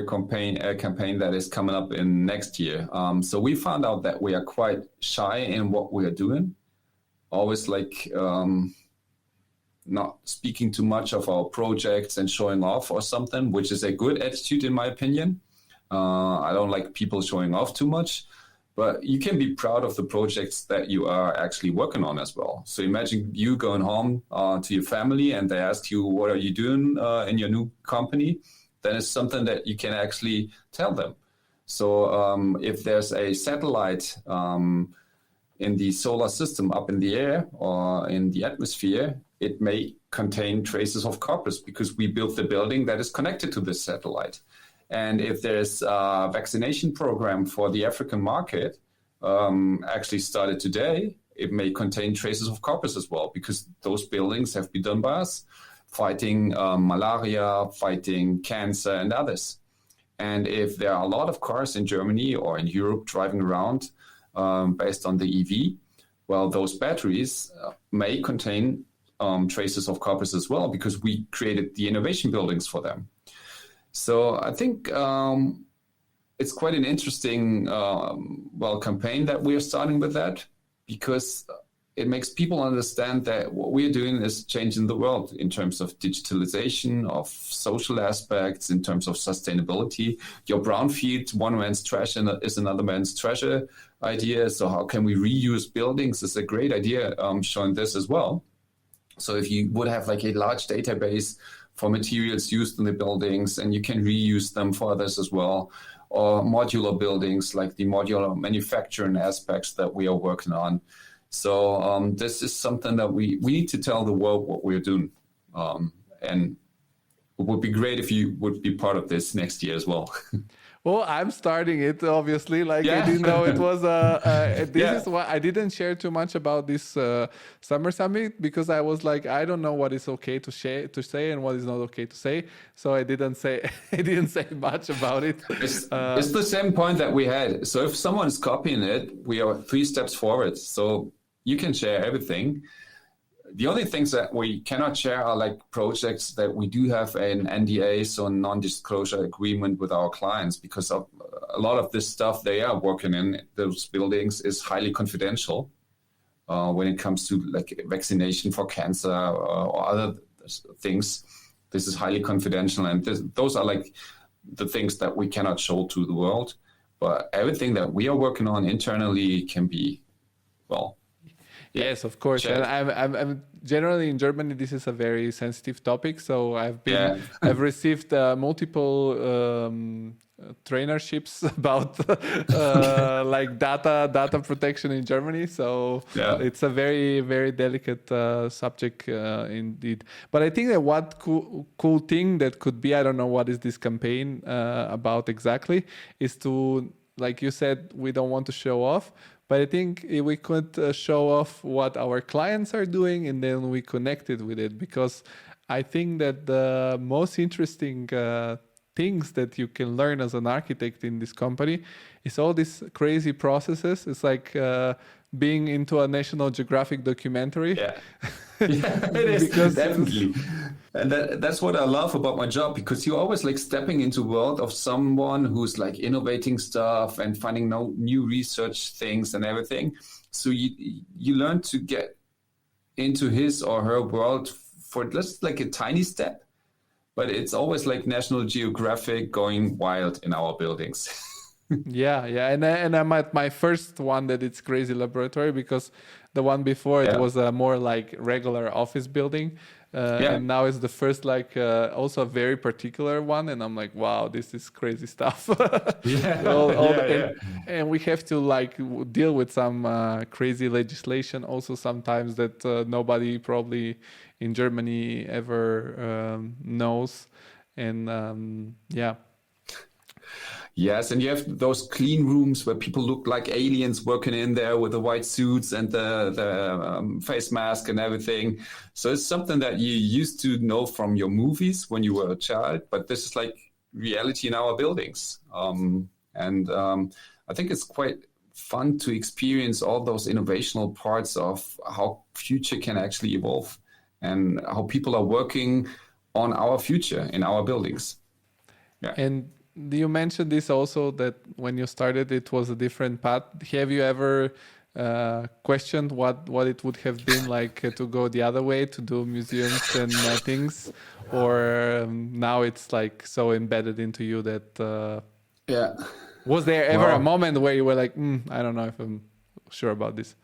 campaign that is coming up in next year. So we found out that we are quite shy in what we are doing. Always like not speaking too much of our projects and showing off or something, which is a good attitude in my opinion. I don't like people showing off too much, but you can be proud of the projects that you are actually working on as well. So imagine you going home to your family and they ask you, what are you doing in your new company? Then it's something that you can actually tell them. So if there's a satellite in the solar system up in the air or in the atmosphere, it may contain traces of Carpus because we built the building that is connected to this satellite. And if there's a vaccination program for the African market, actually started today, it may contain traces of Carpus as well, because those buildings have been done by us, fighting malaria, fighting cancer and others. And if there are a lot of cars in Germany or in Europe driving around based on the EV, well, those batteries may contain traces of Carpus as well, because we created the innovation buildings for them. So I think it's quite an interesting, campaign that we are starting with that, because it makes people understand that what we're doing is changing the world in terms of digitalization, of social aspects, in terms of sustainability. Your brownfield, one man's trash is another man's treasure idea. So how can we reuse buildings is a great idea, showing this as well. So if you would have like a large database for materials used in the buildings, and you can reuse them for others as well, or modular buildings like the modular manufacturing aspects that we are working on. So this is something that we need to tell the world what we're doing. And it would be great if you would be part of this next year as well. Well, I'm starting it, obviously. I didn't know it was this is why I didn't share too much about this summer summit, because I was like, I don't know what is okay to say and what is not okay to say. So I didn't say much about it. It's the same point that we had. So if someone is copying it, we are 3 steps forward. So you can share everything. The only things that we cannot share are like projects that we do have an NDA, so non-disclosure agreement with our clients, because of a lot of this stuff they are working in those buildings is highly confidential when it comes to like vaccination for cancer or other things. This is highly confidential, and those are like the things that we cannot show to the world. But everything that we are working on internally can be, well, yes, of course. Sure. And I'm generally in Germany, this is a very sensitive topic. So I've received multiple trainerships about like data protection in Germany. So it's a very, very delicate subject indeed. But I think that what cool thing that could be, I don't know what is this campaign about exactly, is to, like you said, we don't want to show off. But I think we could show off what our clients are doing, and then we connect it with it. Because I think that the most interesting things that you can learn as an architect in this company is all these crazy processes. It's like being into a National Geographic documentary. Yeah, it is, definitely. And that's what I love about my job, because you're always like stepping into the world of someone who's like innovating stuff and finding new research things and everything. So you learn to get into his or her world for just like a tiny step, but it's always like National Geographic going wild in our buildings. Yeah, and I'm at my first one that it's crazy laboratory, because the one before it was a more like regular office building. And now it's the first like also a very particular one, and I'm like, wow, this is crazy stuff. And we have to like deal with some crazy legislation also sometimes that nobody probably in Germany ever knows. And Yes, and you have those clean rooms where people look like aliens working in there with the white suits and the face mask and everything. So it's something that you used to know from your movies when you were a child, but this is like reality in our buildings. I think it's quite fun to experience all those innovational parts of how future can actually evolve and how people are working on our future in our buildings. Yeah. And you mentioned this also, that when you started, it was a different path. Have you ever questioned what it would have been like to go the other way, to do museums and things? Or now it's like so embedded into you that... Yeah. Was there ever a moment where you were like, I don't know if I'm sure about this?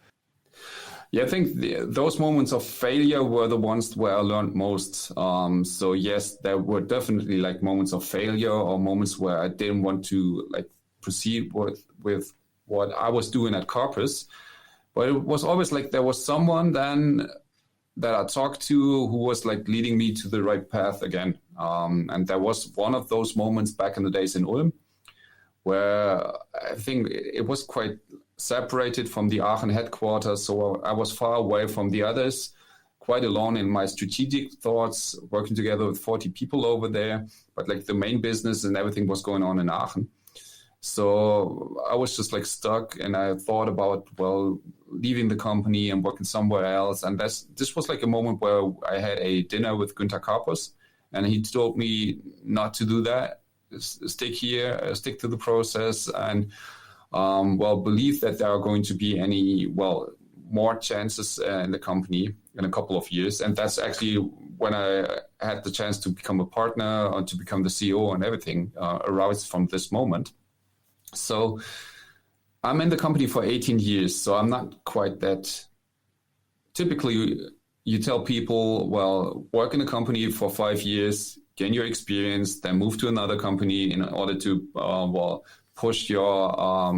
Yeah, I think those moments of failure were the ones where I learned most. So yes, there were definitely like moments of failure or moments where I didn't want to like proceed with what I was doing at Carpus. But it was always like there was someone then that I talked to who was like leading me to the right path again. And there was one of those moments back in the days in Ulm, where I think it was quite separated from the Aachen headquarters. So I was far away from the others, quite alone in my strategic thoughts, working together with 40 people over there. But like the main business and everything was going on in Aachen. So I was just like stuck, and I thought about, well, leaving the company and working somewhere else. And this was like a moment where I had a dinner with Günther Carpus, and he told me not to do that. Stick here, stick to the process, and believe that there are going to be more chances in the company in a couple of years. And that's actually when I had the chance to become a partner or to become the CEO, and everything arose from this moment. So I'm in the company for 18 years, so I'm not quite that. Typically, you tell people, well, work in a company for 5 years, gain your experience, then move to another company in order to push your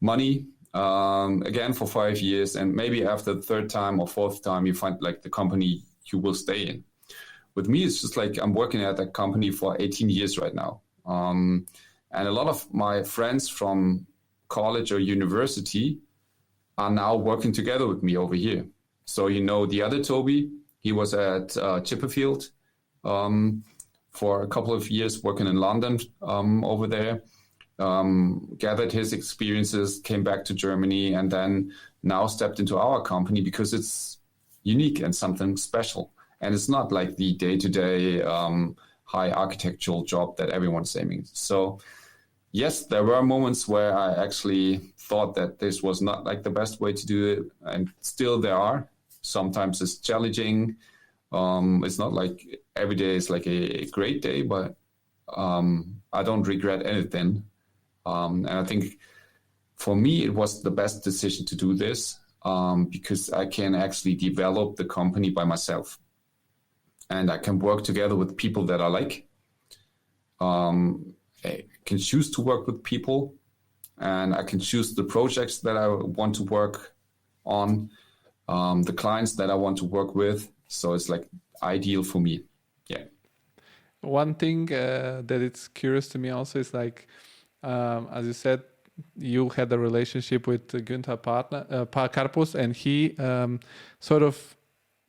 money again for 5 years, and maybe after the third time or fourth time you find like the company you will stay in. With me, it's just like I'm working at that company for 18 years right now, and a lot of my friends from college or university are now working together with me over here. So the other Toby, he was at Chipperfield for a couple of years, working in London over there, gathered his experiences, came back to Germany, and then now stepped into our company because it's unique and something special. And it's not like the day-to-day high architectural job that everyone's aiming. So yes, there were moments where I actually thought that this was not like the best way to do it. And still there are. Sometimes it's challenging. It's not like every day is like a great day, but I don't regret anything. And I think for me, it was the best decision to do this because I can actually develop the company by myself. And I can work together with people that I like. I can choose to work with people, and I can choose the projects that I want to work on, the clients that I want to work with. So it's like ideal for me. Yeah. One thing that it's curious to me also is like, as you said, you had a relationship with Günther Carpus, and he sort of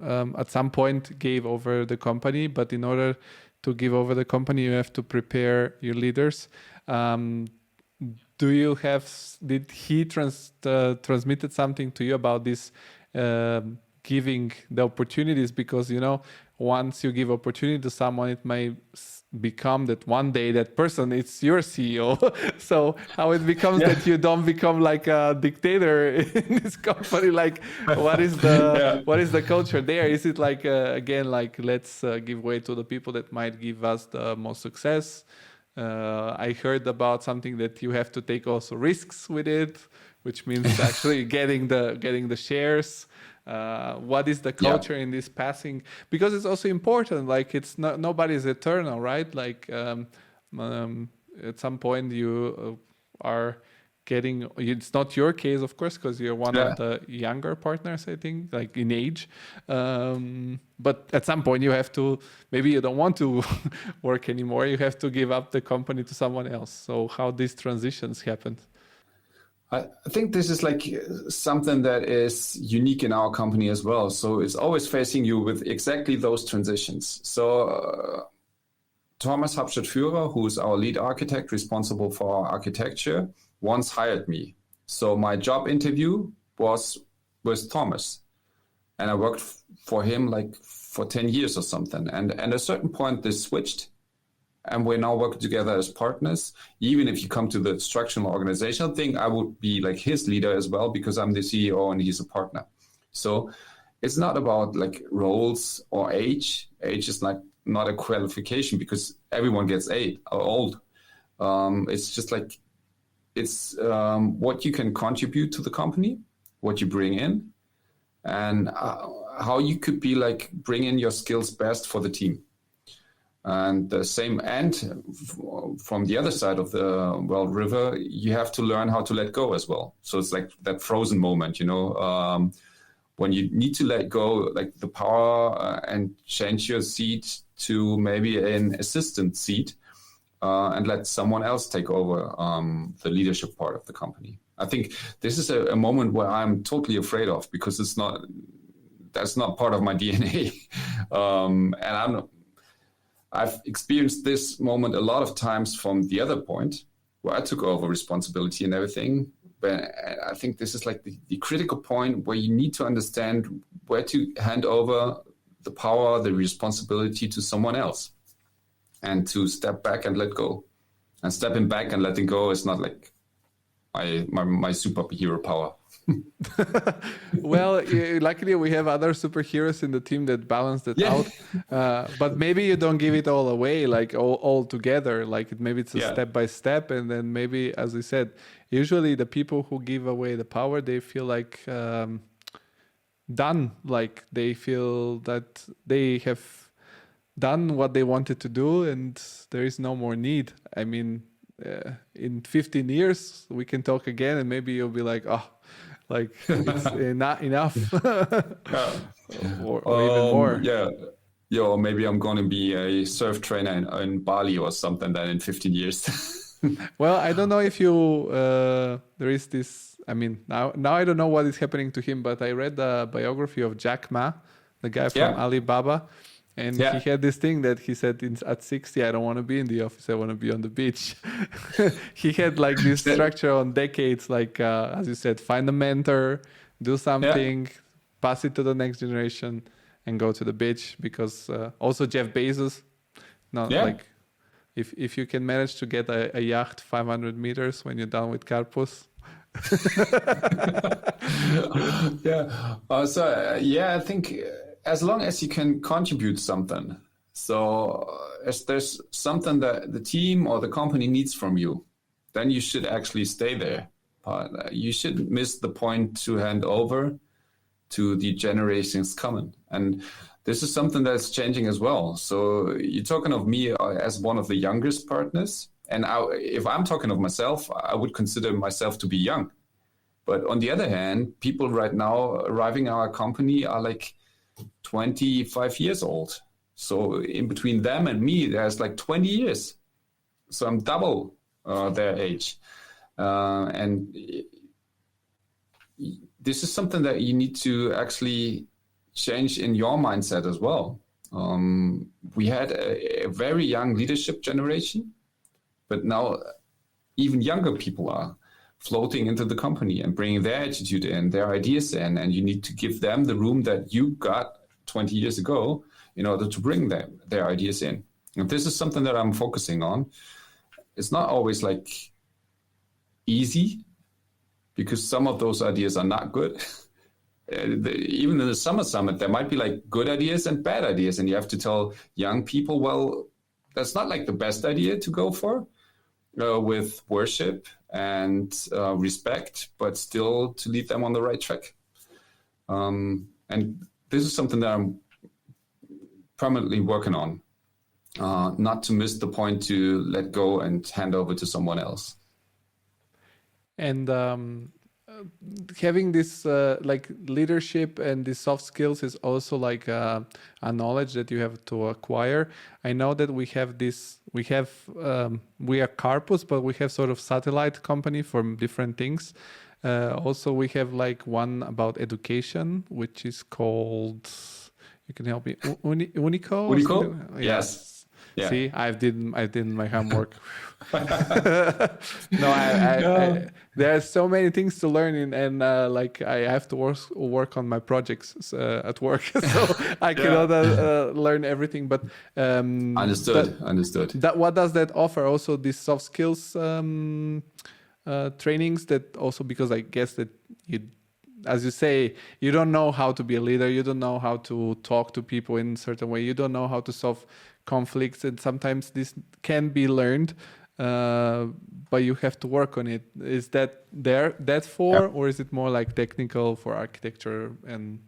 at some point gave over the company. But in order to give over the company, you have to prepare your leaders. Did he transmitted something to you about this giving the opportunities? Because once you give opportunity to someone, it may become that one day that person it's your CEO. So how it becomes that you don't become like a dictator in this company? Like what is the culture there? Is it like again like let's give way to the people that might give us the most success? I heard about something that you have to take also risks with it, which means actually getting the shares. What is the culture in this passing? Because it's also important. Like it's not, nobody's eternal, right? Like at some point you are getting. It's not your case, of course, because you're one of the younger partners, I think, like in age. But at some point you have to. Maybe you don't want to work anymore. You have to give up the company to someone else. So how these transitions happened? I think this is like something that is unique in our company as well. So it's always facing you with exactly those transitions. So Thomas Habstedt-Führer, who's our lead architect responsible for our architecture, once hired me. So my job interview was with Thomas, and I worked for him like for 10 years or something. And at a certain point, this switched, and we're now working together as partners. Even if you come to the structural organizational thing, I would be like his leader as well, because I'm the CEO and he's a partner. So it's not about like roles or age. Age is like not a qualification, because everyone gets old. It's just like, it's what you can contribute to the company, what you bring in, and how you could be like bring in your skills best for the team. And the same, and from the other side of the river, you have to learn how to let go as well. So it's like that frozen moment, when you need to let go, like the power, and change your seat to maybe an assistant seat, and let someone else take over the leadership part of the company. I think this is a moment where I'm totally afraid of, because that's not part of my DNA. And I've experienced this moment a lot of times from the other point, where I took over responsibility and everything. But I think this is like the critical point where you need to understand where to hand over the power, the responsibility to someone else, and to step back and let go. And stepping back and letting go is not like my superhero power. Well, luckily we have other superheroes in the team that balance that out. But maybe you don't give it all away, like all together. Like maybe it's a step by step, and then maybe, as we said, usually the people who give away the power, they feel like done. Like they feel that they have done what they wanted to do, and there is no more need. I mean, in 15 years we can talk again, and maybe you'll be like, oh, like it's enough. or even more. Or maybe I'm going to be a surf trainer in Bali or something then in 15 years. Well, I don't know if you there is this, I mean, now I don't know what is happening to him, but I read the biography of Jack Ma, the guy from Alibaba. And he had this thing that he said, at 60, I don't want to be in the office. I want to be on the beach. He had like this structure on decades, like, as you said, find a mentor, do something, pass it to the next generation, and go to the beach. Because also Jeff Bezos, like, if you can manage to get a yacht 500 meters when you're done with Carpus. I think as long as you can contribute something. So if there's something that the team or the company needs from you, then you should actually stay there. But you shouldn't miss the point to hand over to the generations coming. And this is something that's changing as well. So you're talking of me as one of the youngest partners. And if I'm talking of myself, I would consider myself to be young. But on the other hand, people right now arriving at our company are like 25 years old. So in between them and me, there's like 20 years. So I'm double their age. And this is something that you need to actually change in your mindset as well. We had a very young leadership generation, but now even younger people are floating into the company and bringing their attitude in, their ideas in, and you need to give them the room that you got 20 years ago in order to bring them their ideas in. And this is something that I'm focusing on. It's not always like easy, because some of those ideas are not good. Even in the summer summit, there might be like good ideas and bad ideas, and you have to tell young people, well, that's not like the best idea to go for, with worship and respect, but still to lead them on the right track. And this is something that I'm permanently working on, not to miss the point to let go and hand over to someone else. And having this like leadership and these soft skills is also like a knowledge that you have to acquire. I know that we are Carpus, but we have sort of satellite company for different things. Also, we have like one about education, which is called, you can help me, Unico? Unico? Yes. See, I did my homework. No, there are so many things to learn and like I have to work on my projects at work, so I cannot learn everything. But understood. What does that offer? Also, these soft skills trainings. That also, because I guess that you, as you say, you don't know how to be a leader. You don't know how to talk to people in a certain way. You don't know how to solve conflicts, and sometimes this can be learned, but you have to work on it. Is that for, or is it more like technical for architecture? And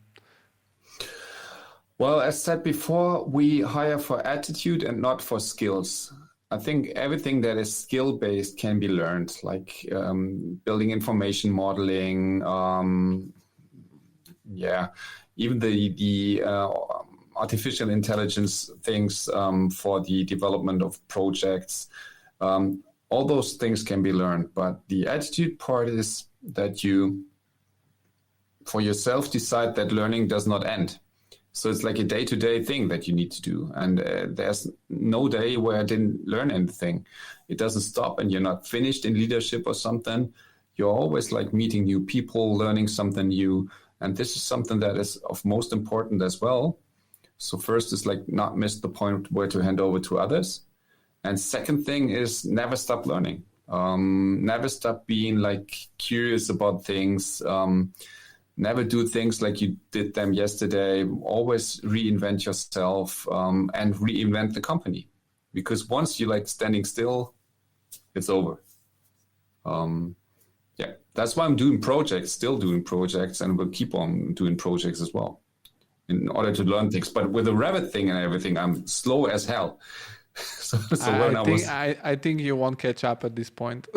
well, as said before, we hire for attitude and not for skills. I think everything that is skill-based can be learned, like building information modeling, even the artificial intelligence things for the development of projects. All those things can be learned, but the attitude part is that you, for yourself, decide that learning does not end. So it's like a day-to-day thing that you need to do. And there's no day where I didn't learn anything. It doesn't stop and you're not finished in leadership or something. You're always like meeting new people, learning something new. And this is something that is of most important as well. So first is like not miss the point where to hand over to others. And second thing is never stop learning. Never stop being like curious about things. Never do things like you did them yesterday. Always reinvent yourself and reinvent the company. Because once you like standing still, it's over. That's why I'm doing projects, still doing projects, and will keep on doing projects as well in order to learn things. But with the Revit thing and everything, I'm slow as hell. I think you won't catch up at this point.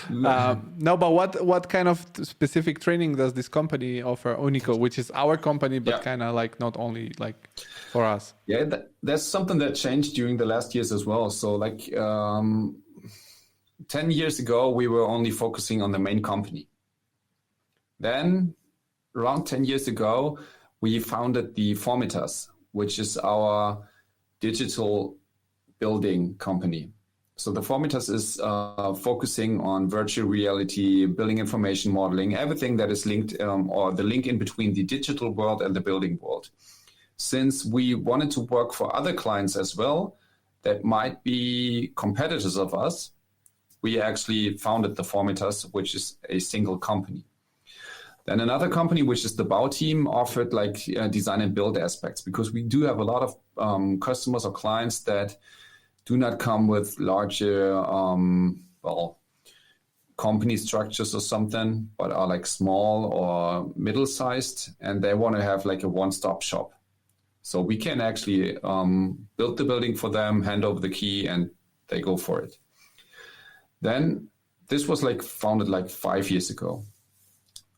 No, but what kind of specific training does this company offer, Unico, which is our company, but kind of like not only like for us? Yeah, that's something that changed during the last years as well. So like 10 years ago, we were only focusing on the main company. Then around 10 years ago, we founded the Formitas, which is our digital building company. So the Formitas is focusing on virtual reality, building information modeling, everything that is linked or the link in between the digital world and the building world. Since we wanted to work for other clients as well that might be competitors of us, we actually founded the Formitas, which is a single company. Then another company, which is the Bau team, offered like design and build aspects, because we do have a lot of customers or clients that do not come with larger, company structures or something, but are like small or middle-sized, and they want to have like a one-stop shop. So we can actually build the building for them, hand over the key, and they go for it. Then this was like founded like 5 years ago.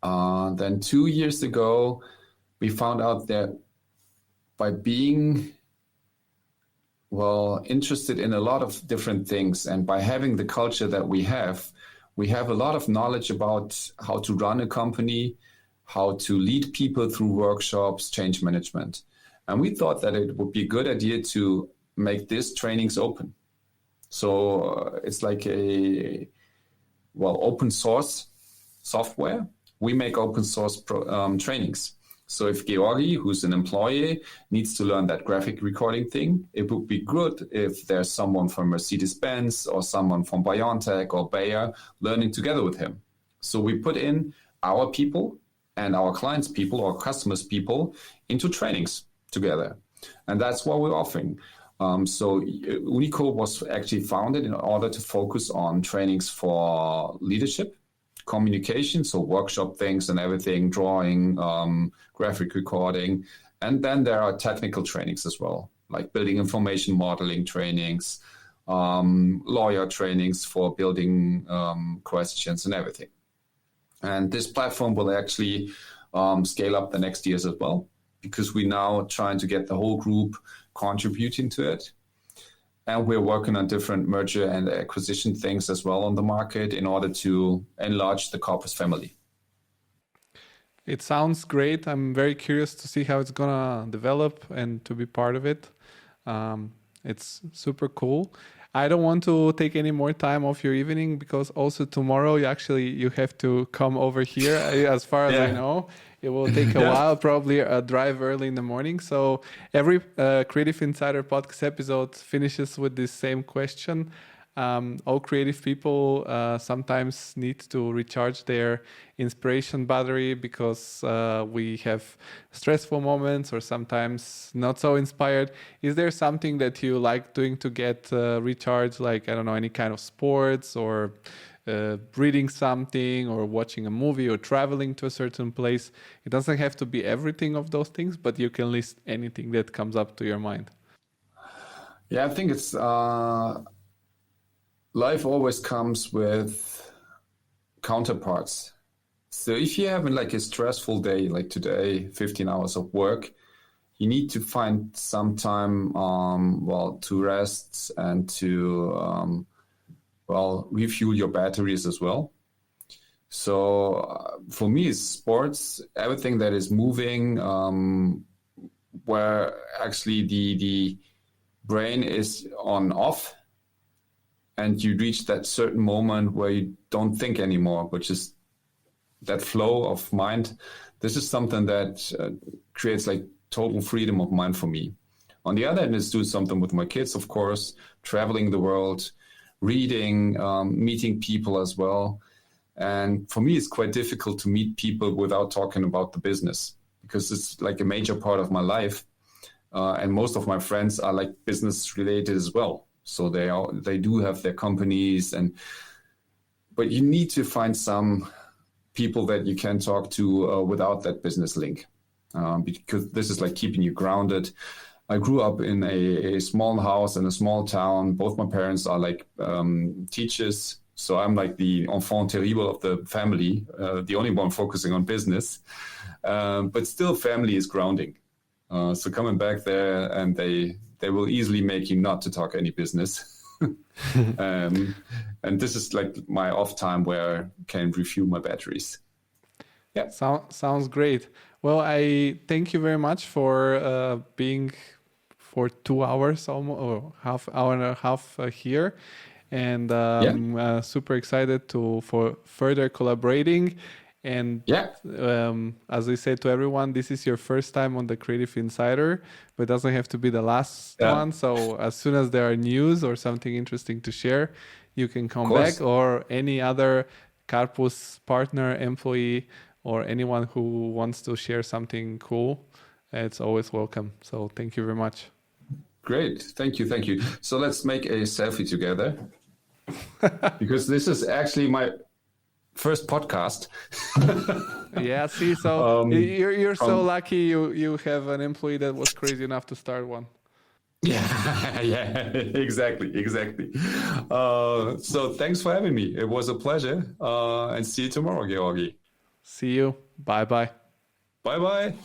Then 2 years ago, we found out that by being interested in a lot of different things, and by having the culture that we have a lot of knowledge about how to run a company, how to lead people through workshops, change management. And we thought that it would be a good idea to make these trainings open. So it's like open source software. We make open source trainings. So if Georgi, who's an employee, needs to learn that graphic recording thing, it would be good if there's someone from Mercedes-Benz or someone from BioNTech or Bayer learning together with him. So we put in our people and our clients' people or customers' people into trainings together. And that's what we're offering. So Unico was actually founded in order to focus on trainings for leadership, communication, so workshop things and everything, drawing, graphic recording. And then there are technical trainings as well, like building information modeling trainings, lawyer trainings for building questions and everything. And this platform will actually scale up the next years as well, because we're now trying to get the whole group contributing to it. And we're working on different merger and acquisition things as well on the market in order to enlarge the Carpus family. It sounds great. I'm very curious to see how it's gonna develop and to be part of it. It's super cool. I don't want to take any more time off your evening because also tomorrow you have to come over here. As far as I know, it will take a while, probably a drive early in the morning. So every Creative Insider podcast episode finishes with this same question. All creative people sometimes need to recharge their inspiration battery because we have stressful moments or sometimes not so inspired. Is there something that you like doing to get recharged, like, I don't know, any kind of sports or reading something or watching a movie or traveling to a certain place? It doesn't have to be everything of those things, but you can list anything that comes up to your mind. Yeah, I think it's... life always comes with counterparts. So if you have like a stressful day, like today, 15 hours of work, you need to find some time, to rest and to, refuel your batteries as well. So for me, it's sports, everything that is moving, where actually the brain is on off. And you reach that certain moment where you don't think anymore, which is that flow of mind. This is something that creates like total freedom of mind for me. On the other hand, is do something with my kids, of course, traveling the world, reading, meeting people as well. And for me, it's quite difficult to meet people without talking about the business because it's like a major part of my life. And most of my friends are like business related as well. So they do have their companies, but you need to find some people that you can talk to without that business link, because this is like keeping you grounded. I grew up in a small house in a small town. Both my parents are like teachers, so I'm like the enfant terrible of the family, the only one focusing on business. But still, family is grounding. So coming back there, and they will easily make you not to talk any business. And this is like my off time where I can refuel my batteries. Yeah. Sounds great. Well, I thank you very much for being for 2 hours almost, or hour and a half here. And I'm super excited for further collaborating. And as I said to everyone, this is your first time on the Creative Insider, but it doesn't have to be the last one. So as soon as there are news or something interesting to share, you can come back, or any other Carpus partner, employee, or anyone who wants to share something cool. It's always welcome. So thank you very much. Great. Thank you. So let's make a selfie together because this is actually my first podcast. Yeah, see, so you're so lucky you have an employee that was crazy enough to start one. Yeah, exactly. So thanks for having me. It was a pleasure. And see you tomorrow, Georgi. See you. Bye-bye. Bye-bye.